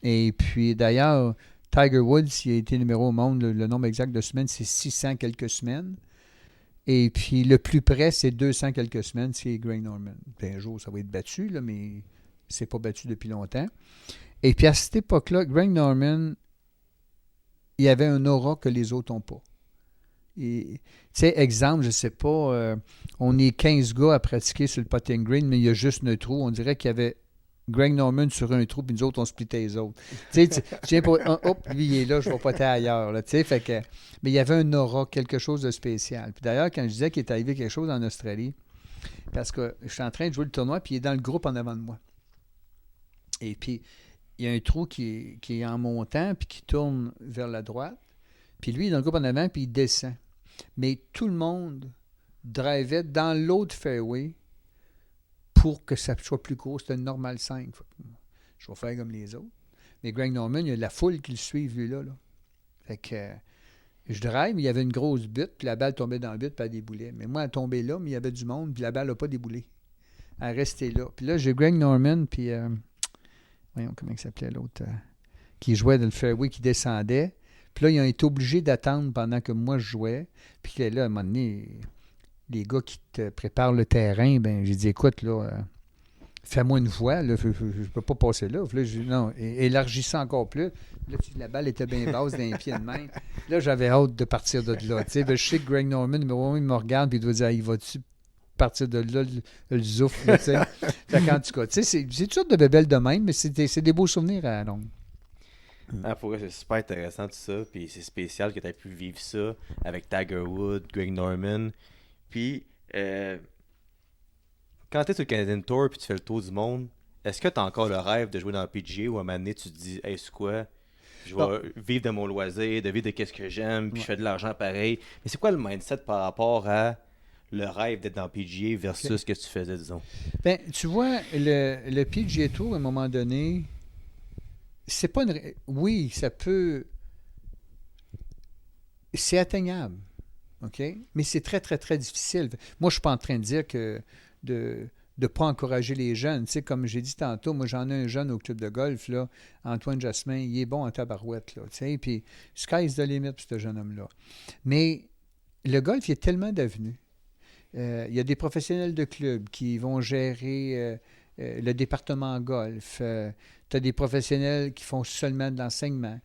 Et puis, d'ailleurs, Tiger Woods, il a été numéro 1 au monde. Le nombre exact de semaines, c'est 600 quelques semaines. Et puis, le plus près, c'est 200 quelques semaines, c'est Greg Norman. Puis un jour, ça va être battu, là, mais c'est pas battu depuis longtemps. Et puis, à cette époque-là, Greg Norman, il y avait un aura que les autres n'ont pas. Tu sais, exemple, je ne sais pas, on est 15 gars à pratiquer sur le putting green, mais il y a juste un trou. On dirait qu'il y avait Greg Norman sur un trou, puis nous autres, on splittait les autres. Tu sais, tiens, hop, lui, il est là, je vais poter ailleurs. Là, tu sais, fait que, mais il y avait un aura, quelque chose de spécial. Puis d'ailleurs, quand je disais qu'il est arrivé quelque chose en Australie, parce que je suis en train de jouer le tournoi, puis il est dans le groupe en avant de moi. Et puis, il y a un trou qui est en montant, puis qui tourne vers la droite. Puis lui, il est dans le groupe en avant, puis il descend. Mais tout le monde drivait dans l'autre fairway pour que ça soit plus court. C'était une normale 5. Je vais faire comme les autres. Mais Greg Norman, il y a de la foule qui le suit, lui-là. Là. Fait que je drive, mais il y avait une grosse butte, puis la balle tombait dans le but, puis elle déboulait. Mais moi, elle tombait là, mais il y avait du monde, puis la balle n'a pas déboulé. Elle restait là. Puis là, j'ai Greg Norman, puis... voyons, comment il s'appelait l'autre? Qui jouait dans le fairway, qui descendait. Puis là, ils ont été obligés d'attendre pendant que moi, je jouais. Puis là, à un moment donné, les gars qui te préparent le terrain, ben j'ai dit, écoute, là, fais-moi une voie, là, je ne peux pas passer là. Puis là, j'ai dit, non, élargis ça encore plus. Là, la balle était bien basse d'un pied de main. Là, j'avais hâte de partir de là. Tu sais, ben, je sais que Greg Norman, il me regarde, puis il doit dire, il va-tu partir de là, le zouf, tu sais. Fait qu'en tout cas, tu sais, c'est toutes sortes de bébelles de même, mais c'est des beaux souvenirs à longue. Ah, pour vrai, c'est super intéressant tout ça, puis c'est spécial que tu aies pu vivre ça avec Tiger Woods, Greg Norman. Puis, quand tu es sur le Canadian Tour puis tu fais le tour du monde, est-ce que tu as encore le rêve de jouer dans le PGA ou à un moment donné, tu te dis, hey, c'est quoi? Je vais vivre de mon loisir, de vivre de qu'est-ce que j'aime, puis je fais de l'argent pareil. Mais c'est quoi le mindset par rapport à le rêve d'être dans le PGA versus ce que tu faisais, disons? Ben, tu vois, le PGA Tour, à un moment donné, c'est pas une... Oui, ça peut... C'est atteignable, OK? Mais c'est très, très, très difficile. Moi, je suis pas en train de dire que de ne pas encourager les jeunes. Tu sais, comme j'ai dit tantôt, moi, j'en ai un jeune au club de golf, là, Antoine Jasmin, il est bon en tabarouette, là, tu sais, puis sky's the limit pour ce jeune homme-là. Mais le golf, il y a tellement d'avenues. Il y a des professionnels de club qui vont gérer le département golf. Tu as des professionnels qui font seulement de l'enseignement.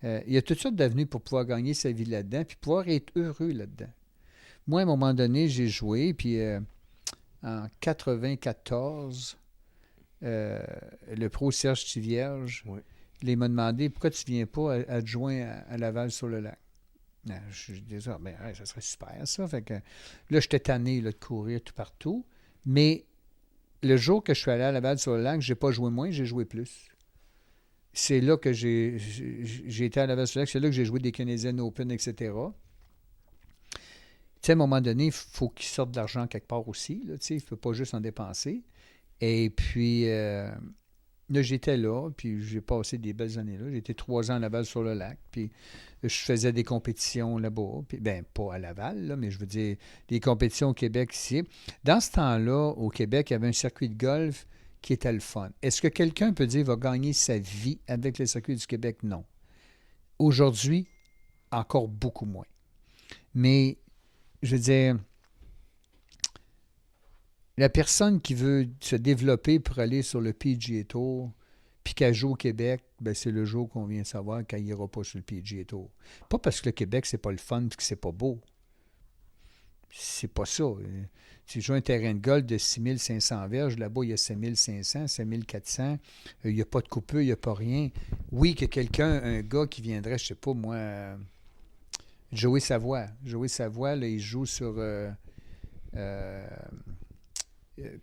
Il y a toutes sortes d'avenues pour pouvoir gagner sa vie là-dedans puis pouvoir être heureux là-dedans. Moi, à un moment donné, j'ai joué, puis en 94, le pro Serge Tivierge, il m'a demandé pourquoi tu ne viens pas adjoint à Laval-sur-le-Lac. Je disais, ça serait super, ça. Fait que, là, j'étais tanné là, de courir tout partout. Mais le jour que je suis allé à Laval-sur-le-Lac, je n'ai pas joué moins, j'ai joué plus. C'est là que j'ai été à Laval-sur-le-Lac, c'est là que j'ai joué des Canadian Open, etc. Tu sais, à un moment donné, il faut qu'il sorte de l'argent quelque part aussi. Là, il ne faut pas juste en dépenser. Et puis, là, j'étais là, puis j'ai passé des belles années là. J'ai été 3 ans à Laval-sur-le-Lac, puis je faisais des compétitions là-bas. Puis, pas à Laval, là, mais je veux dire, des compétitions au Québec ici. Dans ce temps-là, au Québec, il y avait un circuit de golf qui était le fun. Est-ce que quelqu'un peut dire qu'il va gagner sa vie avec le circuit du Québec? Non. Aujourd'hui, encore beaucoup moins. Mais, je veux dire, la personne qui veut se développer pour aller sur le PGA Tour, puis qu'elle joue au Québec, ben c'est le jour qu'on vient savoir qu'elle n'ira pas sur le PGA Tour. Pas parce que le Québec, c'est pas le fun et que c'est pas beau. C'est pas ça. Tu joues un terrain de golf de 6500 verges, là-bas, il y a 5500, 5400, il n'y a pas de coupeux, il n'y a pas rien. Oui, que quelqu'un, un gars qui viendrait, je sais pas moi, Joey Savoie. Joey Savoie, là, il joue sur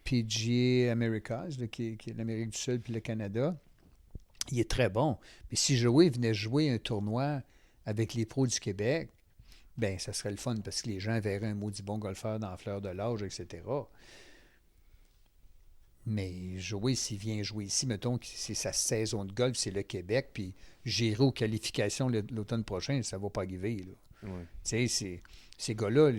PGA Americas, là, qui est l'Amérique du Sud puis le Canada. Il est très bon. Mais si Joey venait jouer un tournoi avec les pros du Québec, ben ça serait le fun parce que les gens verraient un maudit bon golfeur dans la fleur de l'âge, etc. Mais jouer, s'il vient jouer ici, mettons que c'est sa saison de golf, c'est le Québec, puis j'irai aux qualifications l'automne prochain, ça ne va pas arriver. Là. Ouais. Tu sais, ces gars-là,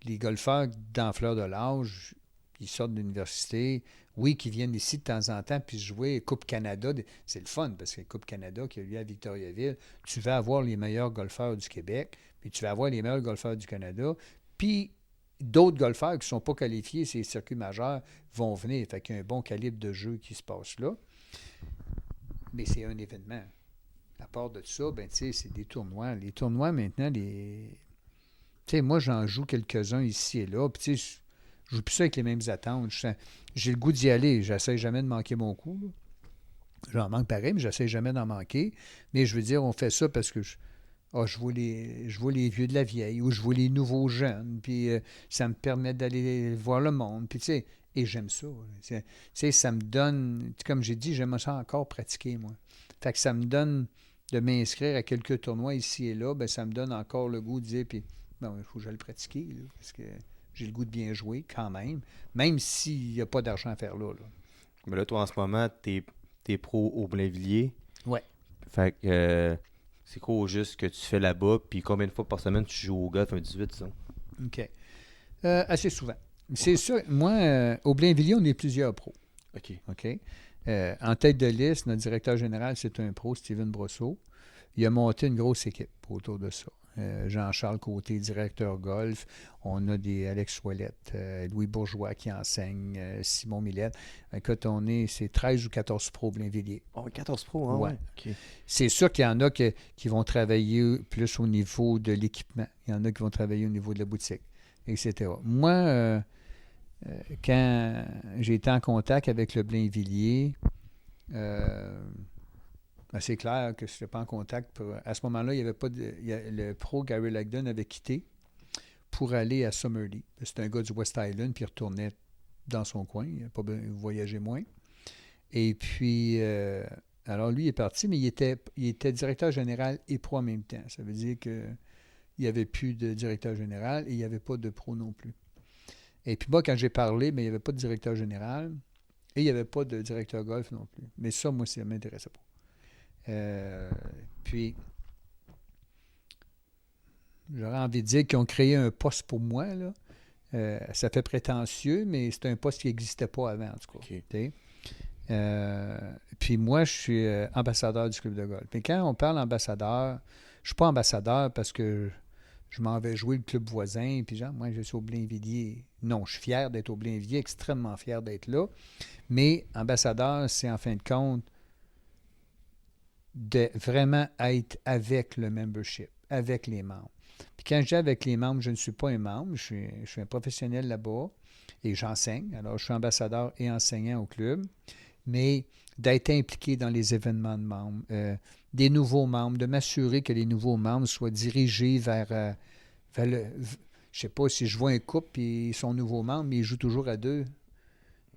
les golfeurs dans la fleur de l'âge, ils sortent de l'université, oui, qui viennent ici de temps en temps, puis jouer Coupe Canada, c'est le fun, parce que Coupe Canada qui a lieu à Victoriaville, tu vas avoir les meilleurs golfeurs du Québec, puis tu vas avoir les meilleurs golfeurs du Canada, puis d'autres golfeurs qui ne sont pas qualifiés, ces circuits majeurs, vont venir. Fait qu'il y a un bon calibre de jeu qui se passe là. Mais c'est un événement. À part de ça, ben, tu sais, c'est des tournois. Les tournois, maintenant, tu sais, moi, j'en joue quelques-uns ici et là. Puis, tu sais, je joue plus ça avec les mêmes attentes. J'ai le goût d'y aller. J'essaie jamais de manquer mon coup. Là. J'en manque pareil, mais j'essaie jamais d'en manquer. Mais je veux dire, on fait ça parce que je vois les vieux de la vieille ou je vois les nouveaux jeunes, puis ça me permet d'aller voir le monde, puis tu sais, et j'aime ça. Tu sais, ça me donne, comme j'ai dit, j'aime ça encore pratiquer, moi. Fait que ça me donne de m'inscrire à quelques tournois ici et là, ben ça me donne encore le goût de dire, puis bon, il faut que j'aille le pratiquer, là, parce que j'ai le goût de bien jouer quand même s'il n'y a pas d'argent à faire là. Mais là, toi, en ce moment, t'es pro au Blainvilliers. Ouais. Fait que c'est quoi au juste que tu fais là-bas, puis combien de fois par semaine tu joues au golf, un 18, ça? OK. Assez souvent. C'est sûr, moi, au Blainvilliers, on est plusieurs pros. OK. En tête de liste, notre directeur général, c'est un pro, Steven Brosseau. Il a monté une grosse équipe autour de ça. Jean-Charles Côté, directeur golf. On a des Alex Ouellette, Louis Bourgeois qui enseigne, Simon Millette. Écoute, c'est 13 ou 14 pros Blainvilliers. Oh, 14 pros, hein? Ouais. OK. C'est sûr qu'il y en a qui vont travailler plus au niveau de l'équipement. Il y en a qui vont travailler au niveau de la boutique, etc. Moi, quand j'ai été en contact avec le Blainvilliers, c'est clair que je n'étais pas en contact. À ce moment-là, il y avait pas le pro Gary Lagdon avait quitté pour aller à Summerlee. C'était un gars du West Island, puis il retournait dans son coin. Il voyageait moins. Et puis, alors lui, il est parti, mais il était directeur général et pro en même temps. Ça veut dire qu'il n'y avait plus de directeur général et il n'y avait pas de pro non plus. Et puis moi, quand j'ai parlé, mais il n'y avait pas de directeur général et il n'y avait pas de directeur golf non plus. Mais ça, moi, ça ne m'intéressait pas. Puis, j'aurais envie de dire qu'ils ont créé un poste pour moi, là. Ça fait prétentieux, mais c'est un poste qui n'existait pas avant, en tout cas. Okay. Puis moi, je suis ambassadeur du club de golf. Mais quand on parle ambassadeur, je ne suis pas ambassadeur parce que je m'en vais jouer le club voisin, puis genre, moi, je suis au Blainvilliers. Non, je suis fier d'être au Blainvilliers, extrêmement fier d'être là. Mais ambassadeur, c'est en fin de compte de vraiment être avec le membership, avec les membres. Puis quand je dis avec les membres, je ne suis pas un membre, je suis un professionnel là-bas et j'enseigne. Alors, je suis ambassadeur et enseignant au club, mais d'être impliqué dans les événements de membres, des nouveaux membres, de m'assurer que les nouveaux membres soient dirigés vers le... Je ne sais pas si je vois un couple et ils sont nouveaux membres, mais ils jouent toujours à deux.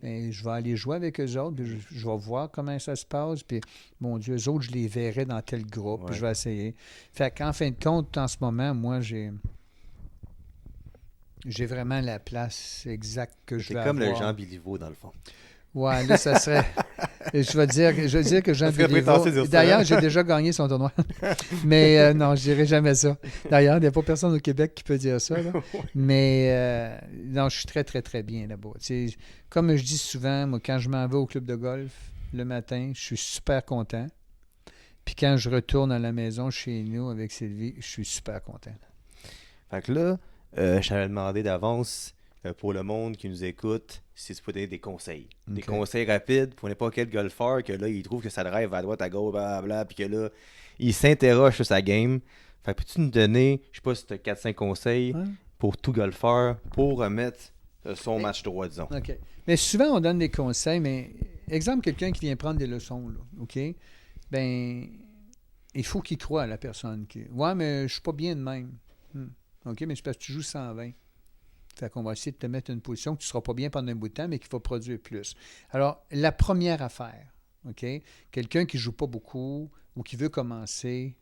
Bien, je vais aller jouer avec eux autres, puis je vais voir comment ça se passe, puis mon Dieu, eux autres, je les verrai dans tel groupe, puis je vais essayer. Fait qu'en fin de compte, en ce moment, moi, j'ai vraiment la place exacte que je veux avoir. C'est comme le Jean Béliveau, dans le fond. Ouais, là, ça serait... Je vais dire que Jean Béliveau... D'ailleurs, j'ai déjà gagné son tournoi. Mais non, je dirais jamais ça. D'ailleurs, il n'y a pas personne au Québec qui peut dire ça. Là. Mais non, je suis très, très, très bien là-bas. Tu sais, comme je dis souvent, moi, quand je m'en vais au club de golf le matin, je suis super content. Puis quand je retourne à la maison chez nous avec Sylvie, je suis super content. Fait que là, je t'avais demandé d'avance pour le monde qui nous écoute, si tu peux donner des conseils. Des OK. conseils rapides pour n'importe quel golfeur que là, il trouve que ça drive à droite, à gauche, blablabla, puis que là, il s'interroge sur sa game. Fait que peux-tu nous donner, je sais pas si tu as 4-5 conseils Ouais. pour tout golfeur pour remettre son Mais- match droit, disons. OK. Mais souvent, on donne des conseils, mais exemple, quelqu'un qui vient prendre des leçons, là, OK? Ben, il faut qu'il croie à la personne. Ouais, mais je suis pas bien de même. OK, mais c'est parce que tu joues 120. Fait qu'on va essayer de te mettre une position que tu ne seras pas bien pendant un bout de temps, mais qui va produire plus. Alors, la première affaire, OK? Quelqu'un qui ne joue pas beaucoup ou qui veut commencer,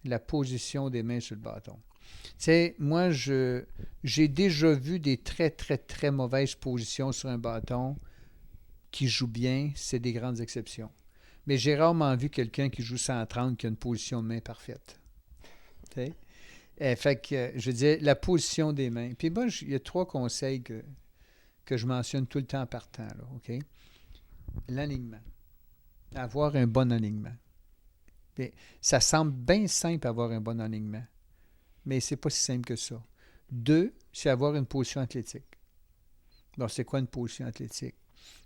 la position des mains sur le bâton. Tu sais, moi, j'ai déjà vu des très, très, très mauvaises positions sur un bâton qui joue bien, c'est des grandes exceptions. Mais j'ai rarement vu quelqu'un qui joue 130 qui a une position de main parfaite. Tu sais? Fait que, je veux dire, la position des mains. Puis moi, il y a 3 conseils que je mentionne tout le temps partant, là, OK? L'alignement. Avoir un bon alignement. Puis, ça semble bien simple avoir un bon alignement, mais c'est pas si simple que ça. 2, c'est avoir une position athlétique. Bon, c'est quoi une position athlétique?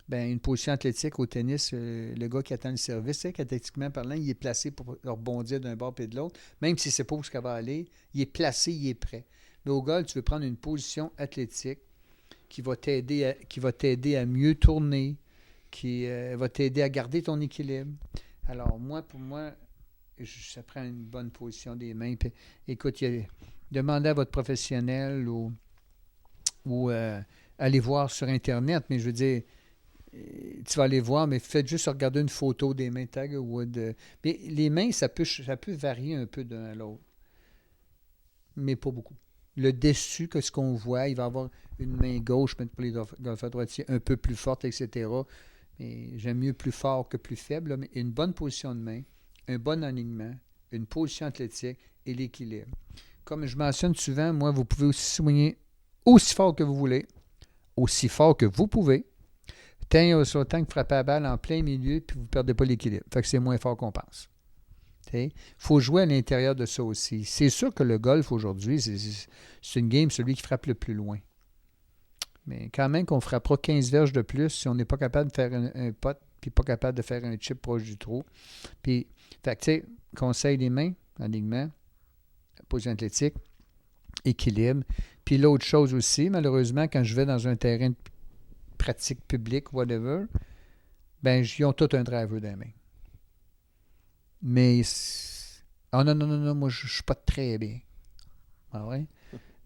Bien, une position athlétique au tennis, le gars qui attend le service, athlétiquement parlant, il est placé pour rebondir d'un bord et de l'autre. Même si c'est pas où ça va aller, il est placé, il est prêt. Mais au golf, tu veux prendre une position athlétique qui va t'aider à mieux tourner, qui va t'aider à garder ton équilibre. Alors, pour moi, ça prend une bonne position des mains. Puis, écoute, demandez à votre professionnel ou allez voir sur Internet, mais je veux dire, tu vas aller voir, mais faites juste regarder une photo des mains Tiger Woods. Mais les mains, ça peut varier un peu d'un à l'autre, mais pas beaucoup. Le dessus, que ce qu'on voit, il va avoir une main gauche, pour les golfeurs droitiers, un peu plus forte, etc. Mais j'aime mieux plus fort que plus faible, là, mais une bonne position de main, un bon alignement, une position athlétique et l'équilibre. Comme je mentionne souvent, moi, vous pouvez aussi soigner aussi fort que vous voulez, aussi fort que vous pouvez, autant que vous frappez la balle en plein milieu puis vous ne perdez pas l'équilibre. Fait que c'est moins fort qu'on pense. Il faut jouer à l'intérieur de ça aussi. C'est sûr que le golf aujourd'hui, c'est une game, celui qui frappe le plus loin. Mais quand même qu'on ne frappera 15 verges de plus si on n'est pas capable de faire un putt puis pas capable de faire un chip proche du trou. Puis, fait que, tu sais, conseil des mains, alignement, position athlétique, équilibre. Puis l'autre chose aussi, malheureusement, quand je vais dans un terrain de pratique publique, whatever, ben, ils ont tout un driver dans les mains. Mais, non, moi, je ne suis pas très bien. Ah ouais?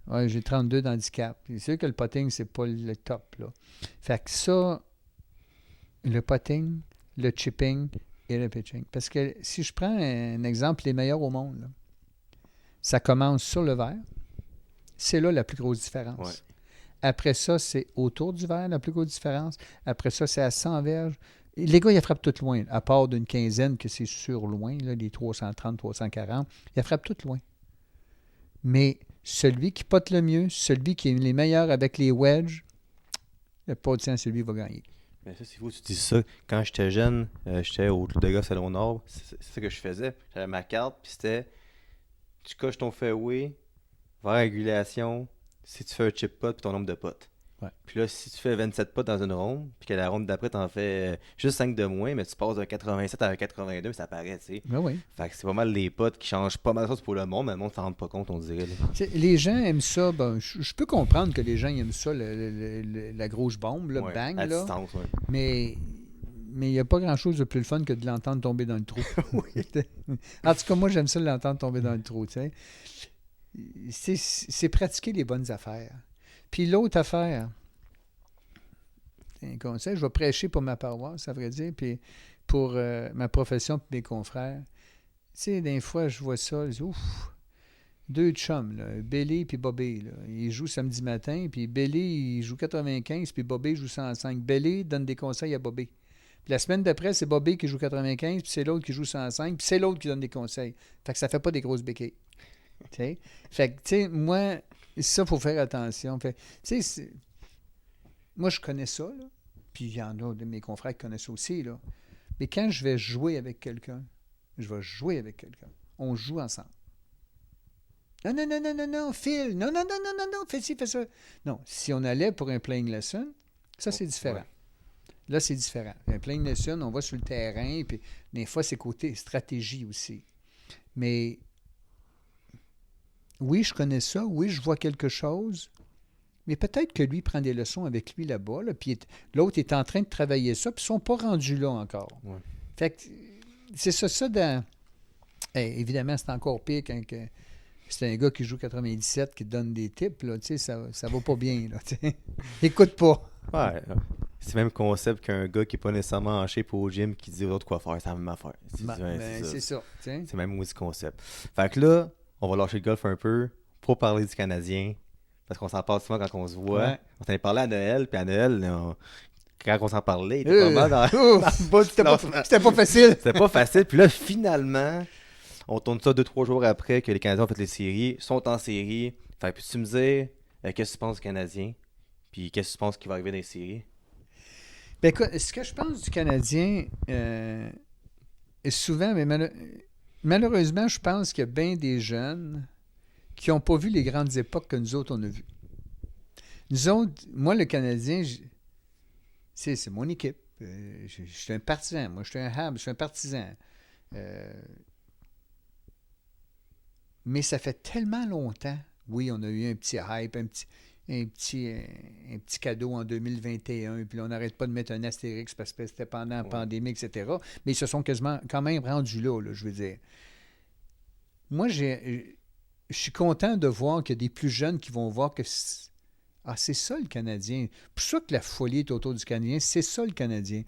Ouais, j'ai 32 d'handicap. C'est sûr que le putting, c'est pas le top, là. Fait que ça, le putting, le chipping et le pitching. Parce que si je prends un exemple, les meilleurs au monde, là, ça commence sur le verre. C'est là la plus grosse différence. Ouais. Après ça, c'est autour du verre, la plus grosse différence. Après ça, c'est à 100 verges. Les gars, ils frappent tout loin, à part d'une quinzaine que c'est sur loin, là, les 330, 340. Ils frappent tout loin. Mais celui qui pote le mieux, celui qui est les meilleurs avec les wedges, le pas de sens, celui va gagner. Mais ça, c'est fou, tu dis ça. Quand j'étais jeune, j'étais au Club de golf Salon Nord. C'est ça que je faisais. J'avais ma carte, puis c'était tu coches ton fairway, vers régulation, si tu fais un chip putt, puis ton nombre de putts. Ouais. Puis là, si tu fais 27 putts dans une ronde, puis que la ronde d'après, t'en fais juste 5 de moins, mais tu passes d'un 87 à un 82, ça paraît, tu sais. Ben oui. Fait que c'est pas mal les putts qui changent pas mal de choses pour le monde, mais le monde s'en rend pas compte, on dirait. Là. Les gens aiment ça. Ben, je peux comprendre que les gens aiment ça, la grosse bombe, là, Ouais, bang, à là. distance, ouais. Mais il n'y a pas grand-chose de plus le fun que de l'entendre tomber dans le trou. Oui. En tout cas, moi, j'aime ça l'entendre tomber dans le trou. Tu sais. C'est pratiquer les bonnes affaires. Puis l'autre affaire, c'est un conseil, je vais prêcher pour ma paroisse, à vrai dire, puis pour ma profession et mes confrères. Tu sais, des fois, je vois ça, je dis, ouf, 2 chums, là, Billy puis Bobby. Là. Ils jouent samedi matin, puis Billy, il joue 95, puis Bobby joue 105. Billy donne des conseils à Bobby. Puis la semaine d'après, c'est Bobby qui joue 95, puis c'est l'autre qui joue 105, puis c'est l'autre qui donne des conseils. Fait que ça fait pas des grosses béquilles. T'sais? Fait que, tu sais, moi, ça, il faut faire attention. Fait, tu sais, moi, je connais ça, là. Puis il y en a de mes confrères qui connaissent ça aussi, là. Mais quand je vais jouer avec quelqu'un, je vais jouer avec quelqu'un. On joue ensemble. Non, non, non, non, non, non, Phil. Non, non, non, non, non, non, fais ci, fais ça. Non, si on allait pour un playing lesson, ça, c'est différent. Ouais. Là, c'est différent. Un playing lesson, on va sur le terrain, puis des fois, c'est côté stratégie aussi. Mais oui, je connais ça. Oui, je vois quelque chose. Mais peut-être que lui prend des leçons avec lui là-bas, là, puis l'autre est en train de travailler ça, puis ils ne sont pas rendus là encore. Ouais. Fait que c'est ça dans... évidemment, c'est encore pire quand c'est un gars qui joue 97 qui te donne des tips, là, tu sais, ça va pas bien, là, tu sais. Écoute pas. Ouais. C'est le même concept qu'un gars qui n'est pas nécessairement en shape au gym qui dit aux autres quoi faire. C'est la même affaire. C'est ça. Tu sais. C'est le même maudit concept. Fait que là, on va lâcher le golf un peu pour parler du Canadien. Parce qu'on s'en parle souvent quand on se voit. Ouais. On s'en est parlé à Noël, puis à Noël, quand on s'en parlait, il était pas mal dans le bas c'était pas facile. C'était pas facile. Puis là, finalement, on tourne ça 2-3 jours après que les Canadiens ont fait les séries, sont en série. Fait que peux-tu me dire qu'est-ce que tu penses du Canadien? Puis qu'est-ce que tu penses qui va arriver dans les séries? Ben écoute, ce que je pense du Canadien, souvent, mais malheureusement, je pense qu'il y a bien des jeunes qui n'ont pas vu les grandes époques que nous autres, on a vues. Nous autres, moi, le Canadien, c'est mon équipe. Je suis un partisan. Moi, je suis un Hab, je suis un partisan. Mais ça fait tellement longtemps. Oui, on a eu un petit hype, un petit cadeau en 2021, puis là, on n'arrête pas de mettre un astérix parce que c'était pendant la pandémie, etc. Mais ils se sont quasiment quand même rendus là, je veux dire. Moi, je suis content de voir qu'il y a des plus jeunes qui vont voir que c'est ça le Canadien. Pour ça que la folie est autour du Canadien, c'est ça le Canadien.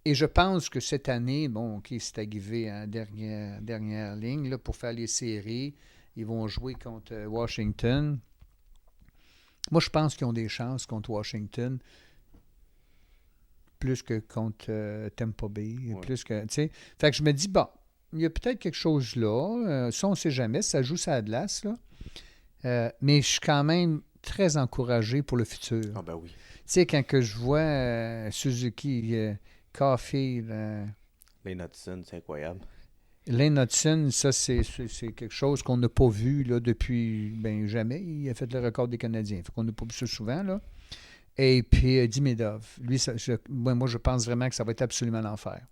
Et je pense que cette année, bon, OK, c'est arrivé en dernière ligne là, pour faire les séries. Ils vont jouer contre Washington. Moi, je pense qu'ils ont des chances contre Washington plus que contre Tampa Bay. Ouais. Plus que, tu sais. Fait que je me dis, bon, il y a peut-être quelque chose là. Ça, on ne sait jamais. Ça joue ça à glace, là. Mais je suis quand même très encouragé pour le futur. Ah ben oui. Tu sais, quand que je vois Suzuki, Caulfield... Lane Hudson, c'est incroyable. Lane Hudson, ça, c'est quelque chose qu'on n'a pas vu là, depuis jamais. Il a fait le record des Canadiens. Fait qu'on n'a pas vu ça souvent, là. Et puis, Dimedov. Lui, moi, je pense vraiment que ça va être absolument l'enfer.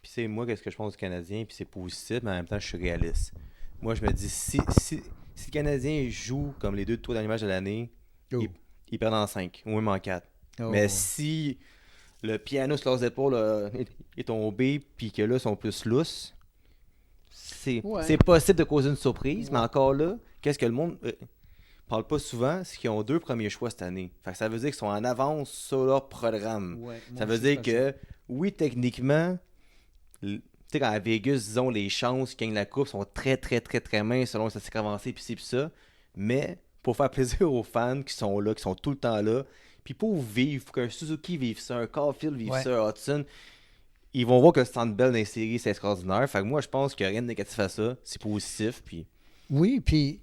Puis c'est moi, qu'est-ce que je pense du Canadien, puis c'est positif, mais en même temps, je suis réaliste. Moi, je me dis, si le Canadien joue comme les 2-3 derniers matchs de l'année, il perd en 5, ou même en 4. Oh. Mais si le piano sur leurs épaules est tombé, puis que là, ils sont plus lousses, c'est possible de causer une surprise, mais encore là, qu'est-ce que le monde parle pas souvent, c'est qu'ils ont 2 premiers choix cette année. Fait que ça veut dire qu'ils sont en avance sur leur programme. Ouais, ça veut dire que, oui, techniquement, tu sais, quand à Vegas, disons, les chances qu'ils gagnent la coupe sont très, très, très, très minces selon les statistiques avancées, puis ci, puis ça. Mais pour faire plaisir aux fans qui sont là, qui sont tout le temps là, puis pour vivre, pour qu'un Suzuki vive ça, un Caulfield vive ça, un Hudson, ils vont voir que le Stand Bell dans les séries, c'est extraordinaire. Fait que moi, je pense qu'il n'y a rien de négatif à ça. C'est positif, puis... Oui, puis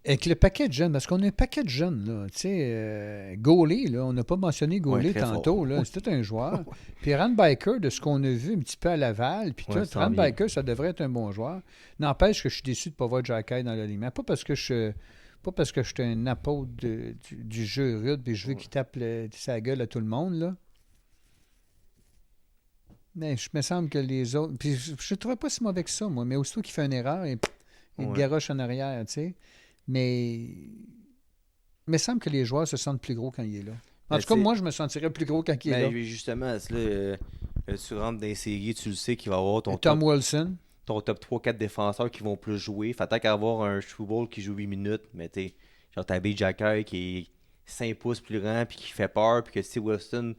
avec le paquet de jeunes, parce qu'on a un paquet de jeunes, là, tu sais, Gaulet, là, on n'a pas mentionné Gaulet tantôt, là, c'est tout un joueur. Puis Rand Biker, de ce qu'on a vu un petit peu à Laval, puis tout, Rand Biker, ça devrait être un bon joueur. N'empêche que je suis déçu de ne pas voir Jacky dans l'alignement. Pas parce que je suis un apôtre du jeu rude, puis je veux qu'il tape sa gueule à tout le monde, là. Mais je me semble que les autres... Puis je ne trouvais pas si mauvais que ça, moi, mais aussitôt qu'il fait une erreur, il garoche en arrière, tu sais. Mais il me semble que les joueurs se sentent plus gros quand il est là. En tout cas, moi, je me sentirais plus gros quand il est là. Justement, là, tu rentres dans les séries, tu le sais qu'il va y avoir Tom Wilson. Ton top 3-4 défenseurs qui vont plus jouer. Fait tant qu'à avoir un Struble qui joue 8 minutes, mais t'es genre t'as B. Jacky qui est 5 pouces plus grand puis qui fait peur, puis que Steve Wilson,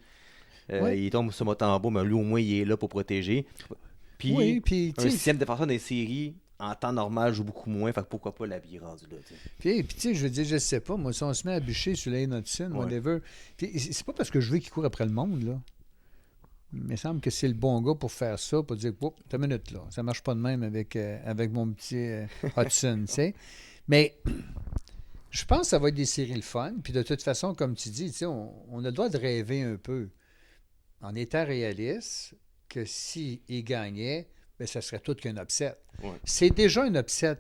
il tombe sur Motambo, mais lui au moins il est là pour protéger. Puis un 6e défenseur dans les séries, en temps normal, joue beaucoup moins, fait que pourquoi pas l'habiller rendu là, t'sais. Puis tu sais, je veux dire, je sais pas, moi, si on se met à bûcher sur Lane Hudson, whatever, puis c'est pas parce que je veux qu'il court après le monde, là. Il me semble que c'est le bon gars pour faire ça, pour dire, oh, t'as une minute, là, ça marche pas de même avec mon petit Hudson, tu sais. Mais je pense que ça va être des séries le fun, puis de toute façon, comme tu dis, tu sais, on a le droit de rêver un peu, en étant réaliste, que s'il gagnait, bien, ça serait tout qu'un upset. Ouais. C'est déjà un upset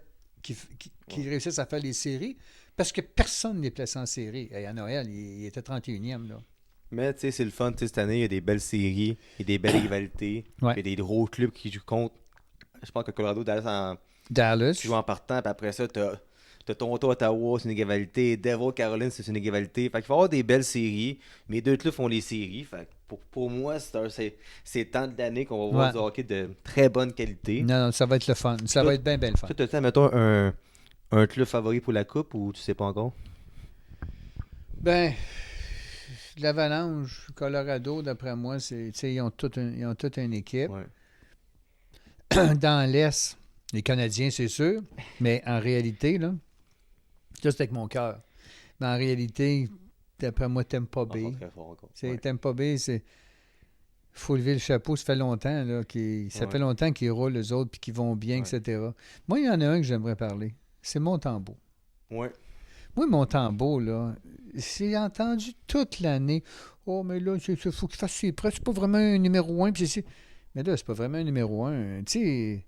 qui réussissent à faire les séries, parce que personne n'est placé en série. À Noël, il était 31e, là. Mais tu sais, c'est le fun. Tu sais, cette année, il y a des belles séries, il y a des belles rivalités. Ouais. Il y a des gros clubs qui jouent contre. Je pense que Colorado, Dallas, Dallas. tu joues en partant, puis après ça, t'as Toronto, Ottawa, c'est une égalité. Devil, Caroline, c'est une égalité. Fait qu'il va y avoir des belles séries. Mes deux clubs font les séries. Fait que pour moi, c'est tant d'années qu'on va voir du hockey de très bonne qualité. Non, ça va être le fun. Ça va être bien le fun. Toi, t'as-tu, mettons, un club favori pour la Coupe ou tu sais pas encore? Ben, l'Avalanche, Colorado, d'après moi, ils ont toute une équipe. Ouais. Dans l'Est, les Canadiens, c'est sûr. Mais en réalité, là, ça, c'est avec mon cœur. Mais en réalité, d'après moi, Tampa Bay. Tampa Bay, c'est... faut lever le chapeau. Ça fait longtemps, là, fait longtemps qu'ils roulent, eux autres, puis qu'ils vont bien, etc. Moi, il y en a un que j'aimerais parler. C'est Montembeault. Ouais. Moi, Montembeault, là, j'ai entendu toute l'année. Oh, mais là, il faut qu'il fasse ses preuves. C'est pas vraiment un numéro 1. Mais là, c'est pas vraiment un numéro 1. Tu sais,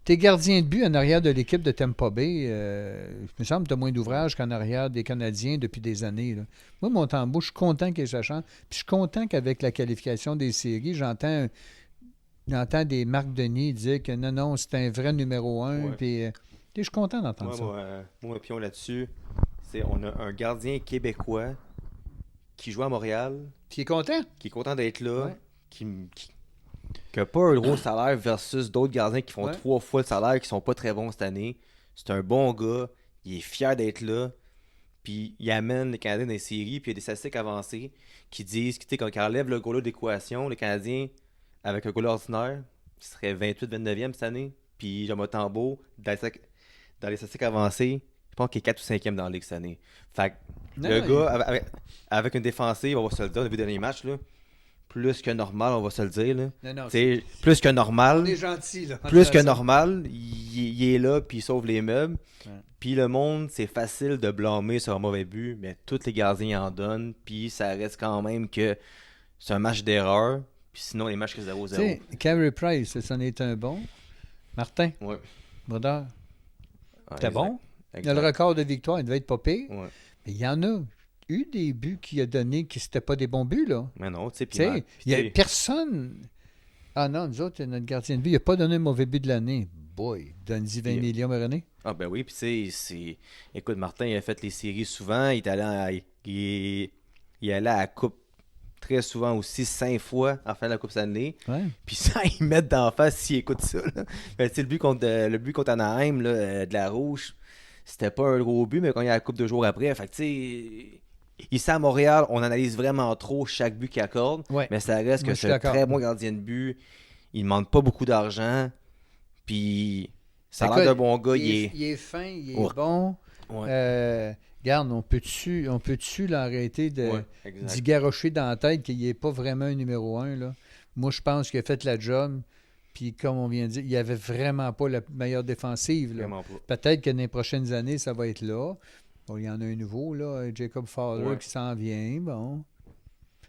t'es gardien de but en arrière de l'équipe de Tampa Bay. Il me semble que t'as moins d'ouvrage qu'en arrière des Canadiens depuis des années. Là. Moi, Montembeault, je suis content qu'il ait sa chance. Puis je suis content qu'avec la qualification des séries, j'entends des Marc Denis dire que non, c'est un vrai numéro 1. Puis je suis content d'entendre ça. Moi, pion là-dessus, on a un gardien québécois qui joue à Montréal. Qui est content? Qui est content d'être là. Qui n'a pas un gros salaire versus d'autres gardiens qui font 3 fois le salaire qui sont pas très bons cette année. C'est un bon gars. Il est fier d'être là. Puis il amène les Canadiens dans les séries. Puis il y a des statistiques avancées qui disent que quand il enlève le goal d'équation, les Canadiens, avec un goal ordinaire, qui serait 28-29e cette année. Puis Jean Montembeault, dans les statistiques avancées, je pense qu'il est 4 ou 5e dans la Ligue cette année. Fait que le gars, avec une défensive, on va se le dire, on a vu le dernier match, là, plus que normal, on va se le dire. Là. Plus que normal. On est gentil, là. Plus que normal, il est là, puis il sauve les meubles. Ouais. Puis le monde, c'est facile de blâmer sur un mauvais but, mais tous les gardiens en donnent, puis ça reste quand même que c'est un match d'erreur, puis sinon les matchs restent 0-0. Carey Price, c'en est un bon. Martin? Oui. Brodeur? C'était bon? Exact. Le record de victoire, il devait être pas pire. Ouais. Mais il y en a eu des buts qu'il a donnés qui n'étaient pas des bons buts, là. Mais non, tu sais, il n'y a personne... Ah non, nous autres, notre gardien de but, il n'a pas donné un mauvais but de l'année. Boy, donne-y 20 millions par année. Ah ben oui, puis tu sais, écoute, Martin, il a fait les séries souvent, il est allé à la Coupe très souvent aussi, 5 fois en fin de la Coupe Stanley. Ouais. Puis ça, ils mettent d'en face s'ils écoutent ça. Ben, le but contre Anaheim, là, de la Rouge, c'était pas un gros but, mais quand il y a la Coupe 2 jours après, fait que tu sais... Ici à Montréal, on analyse vraiment trop chaque but qu'il accorde, mais ça reste que c'est un très bon gardien de but. Il ne demande pas beaucoup d'argent. Puis ça a l'air d'un bon gars. Il est fin, il est bon. Ouais. Regarde, on peut-tu l'arrêter d'y garrocher dans la tête qu'il n'est pas vraiment un numéro 1. Là. Moi, je pense qu'il a fait la job. Puis comme on vient de dire, il n'y avait vraiment pas la meilleure défensive. Là. Peut-être que dans les prochaines années, ça va être là. Bon, il y en a un nouveau, là, Jacob Fowler qui s'en vient. Bon.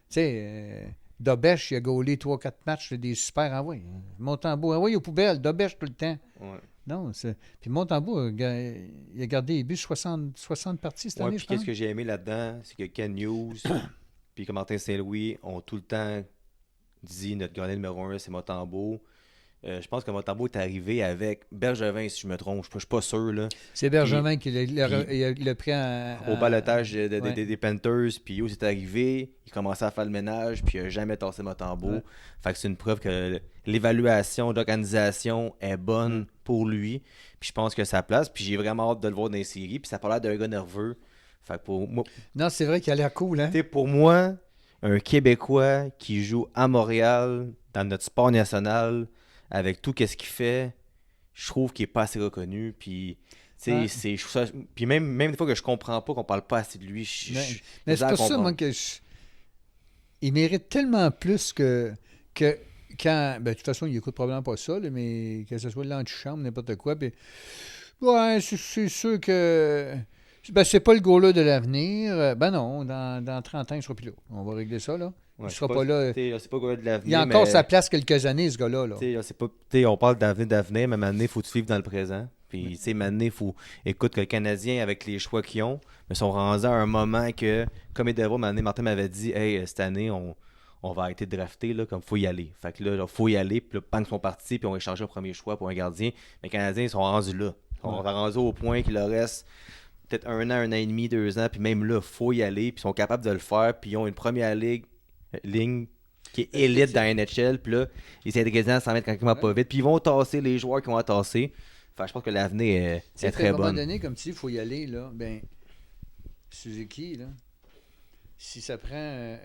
Tu sais, Dobèche, il a gaulé 3-4 matchs, des super envois. Montembeault, envoyé aux poubelles, Dobèche tout le temps. Ouais. Non, puis Montembeault, il a gardé les buts 60 parties cette année, je pense. Qu'est-ce que j'ai aimé là-dedans, c'est que Ken Hughes puis que Martin Saint-Louis ont tout le temps dit notre gardien numéro 1, c'est Montembeault. Je pense que Montembeault est arrivé avec Bergevin, si je me trompe. Je ne suis pas sûr. Là. C'est Bergevin qui l'a pris au balotage des Panthers. Puis Hughes est arrivé, il commençait à faire le ménage, puis il n'a jamais tassé Montembeault. Ouais. Fait que c'est une preuve que l'évaluation d'organisation est bonne pour lui. Puis je pense que ça place. Puis j'ai vraiment hâte de le voir dans les séries. Puis ça a l'air d'un gars nerveux. Fait que pour moi... Non, c'est vrai qu'il a l'air cool. Hein? Pour moi, un Québécois qui joue à Montréal, dans notre sport national... avec tout ce qu'il fait, je trouve qu'il n'est pas assez reconnu. Puis, puis même des fois que je comprends pas qu'on parle pas assez de lui, mais c'est pour ça, moi, que il mérite tellement plus que quand... Ben, de toute façon, il écoute probablement pas ça, là, mais que ce soit l'antichambre, n'importe quoi. Puis, ouais, c'est sûr que... Ben, c'est pas le gars-là de l'avenir. Ben non, dans 30 ans, il sera plus là. On va régler ça, là. Ouais, il sera pas là. C'est pas le gars de l'avenir. Il a encore sa place quelques années, ce gars-là. Là. On parle d'avenir, mais à un moment donné, il faut te suivre dans le présent. Puis, tu sais, maintenant, faut... Écoute, que le Canadien, avec les choix qu'ils ont, mais sont rendus à un moment que, comme Edero, Martin m'avait dit, hey, cette année, on va arrêter de drafter, là, comme faut y aller. Fait que là, faut y aller, puis là, Pank sont partis, puis on a échangé un premier choix pour un gardien. Mais les Canadiens, ils sont rendus là. Ils sont rendus au point qu'il leur reste peut-être 1 an et demi, 2 ans, puis même là, faut y aller, puis ils sont capables de le faire, puis ils ont une première ligne qui est élite dans la NHL, puis là, les ingrédients s'en mettent tranquillement pas vite, puis ils vont tasser les joueurs qui vont tasser. Enfin, je pense que l'avenir est très bon. À un moment donné, comme tu dis, il faut y aller, là, ben, Suzuki, là, si ça prend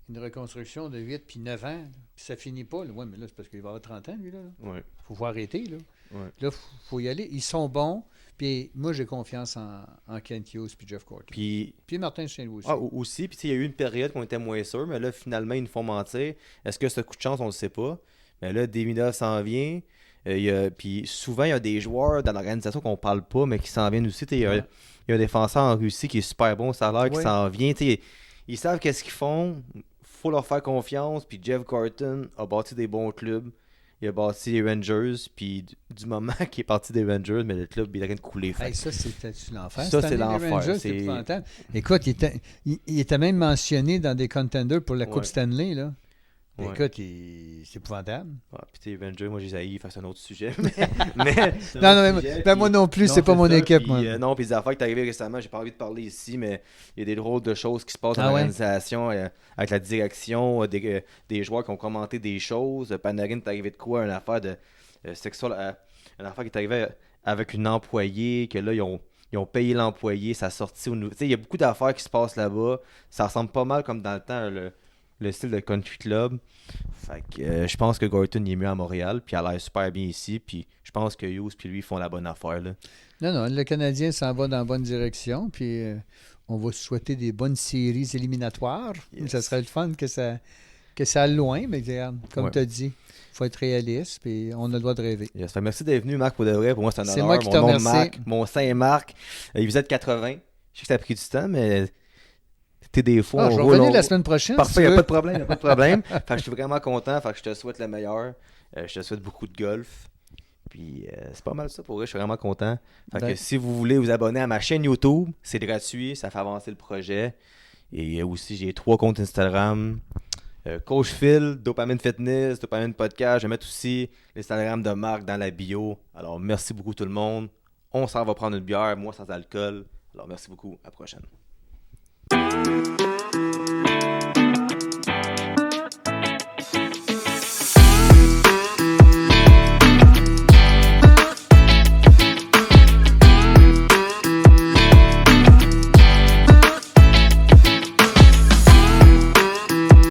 une reconstruction de 8 puis 9 ans, puis ça finit pas, là, ouais, mais là, c'est parce qu'il va avoir 30 ans, lui, là. Ouais. Faut arrêter, là. Ouais. Là, faut y aller. Ils sont bons, puis moi, j'ai confiance en Kent Hughes puis Jeff Gorton. Puis Martin Saint-Louis aussi. Ah, aussi, puis il y a eu une période qu'on était moins sûr, mais là, finalement, ils nous font mentir. Est-ce que ce coup de chance, on le sait pas? Mais là, Demidov s'en vient. Puis souvent, il y a des joueurs dans l'organisation qu'on parle pas, mais qui s'en viennent aussi. Il y a un défenseur en Russie qui est super bon, ça a l'air, qui s'en vient. Ils savent qu'est-ce qu'ils font. Faut leur faire confiance. Puis Jeff Gorton a bâti des bons clubs. Il a bâti les Rangers. Puis du moment qu'il est parti des Rangers, mais le club, il est en train de couler. Hey, ça, c'était l'enfer. Ça, c'est l'enfer. C'est épouvantable. Écoute, il était même mentionné dans des contenders pour la Coupe Stanley, là. Ouais. Écoute, c'est épouvantable. Ouais, puis les Rangers, moi, j'ai haï, c'est un autre sujet. mais moi non plus, c'est pas mon équipe. Moi. Non, puis les affaires qui sont arrivées récemment, j'ai pas envie de parler ici, mais il y a des drôles de choses qui se passent dans l'organisation, avec la direction, des joueurs qui ont commenté des choses. Panarin est arrivé de quoi? Une affaire de sexuelle, une affaire qui est arrivée avec une employée, que là, ils ont payé l'employé, ça a sorti au nouveau. Tu sais, il y a beaucoup d'affaires qui se passent là-bas. Ça ressemble pas mal comme dans le temps, le style de country club. Fait que je pense que Gorton il est mieux à Montréal, puis il a l'air super bien ici, puis je pense que Hughes puis lui font la bonne affaire. Là. Non, le Canadien s'en va dans la bonne direction, puis on va souhaiter des bonnes séries éliminatoires. Yes. Ça serait le fun que ça aille loin, mais regarde, comme tu as dit, il faut être réaliste, puis on a le droit de rêver. Yes. Merci d'être venu, Marc, pour de vrai. Pour moi, c'est un honneur. C'est moi qui te remercie. Marc, mon Saint-Marc, il vous êtes 80. Je sais que ça a pris du temps, mais... des fois, je vais revenir la semaine prochaine. Parfait, il n'y a pas de problème. Fait que je suis vraiment content. Fait que je te souhaite le meilleur. Je te souhaite beaucoup de golf. Puis c'est pas mal ça pour vrai. Je suis vraiment content. Fait que si vous voulez vous abonner à ma chaîne YouTube, c'est gratuit. Ça fait avancer le projet. Et aussi, j'ai 3 comptes Instagram. Coach Phil, Dopamine Fitness, Dopamine Podcast. Je vais mettre aussi l'Instagram de Marc dans la bio. Alors, merci beaucoup tout le monde. On s'en va prendre une bière. Moi, sans alcool. Alors, merci beaucoup. À la prochaine.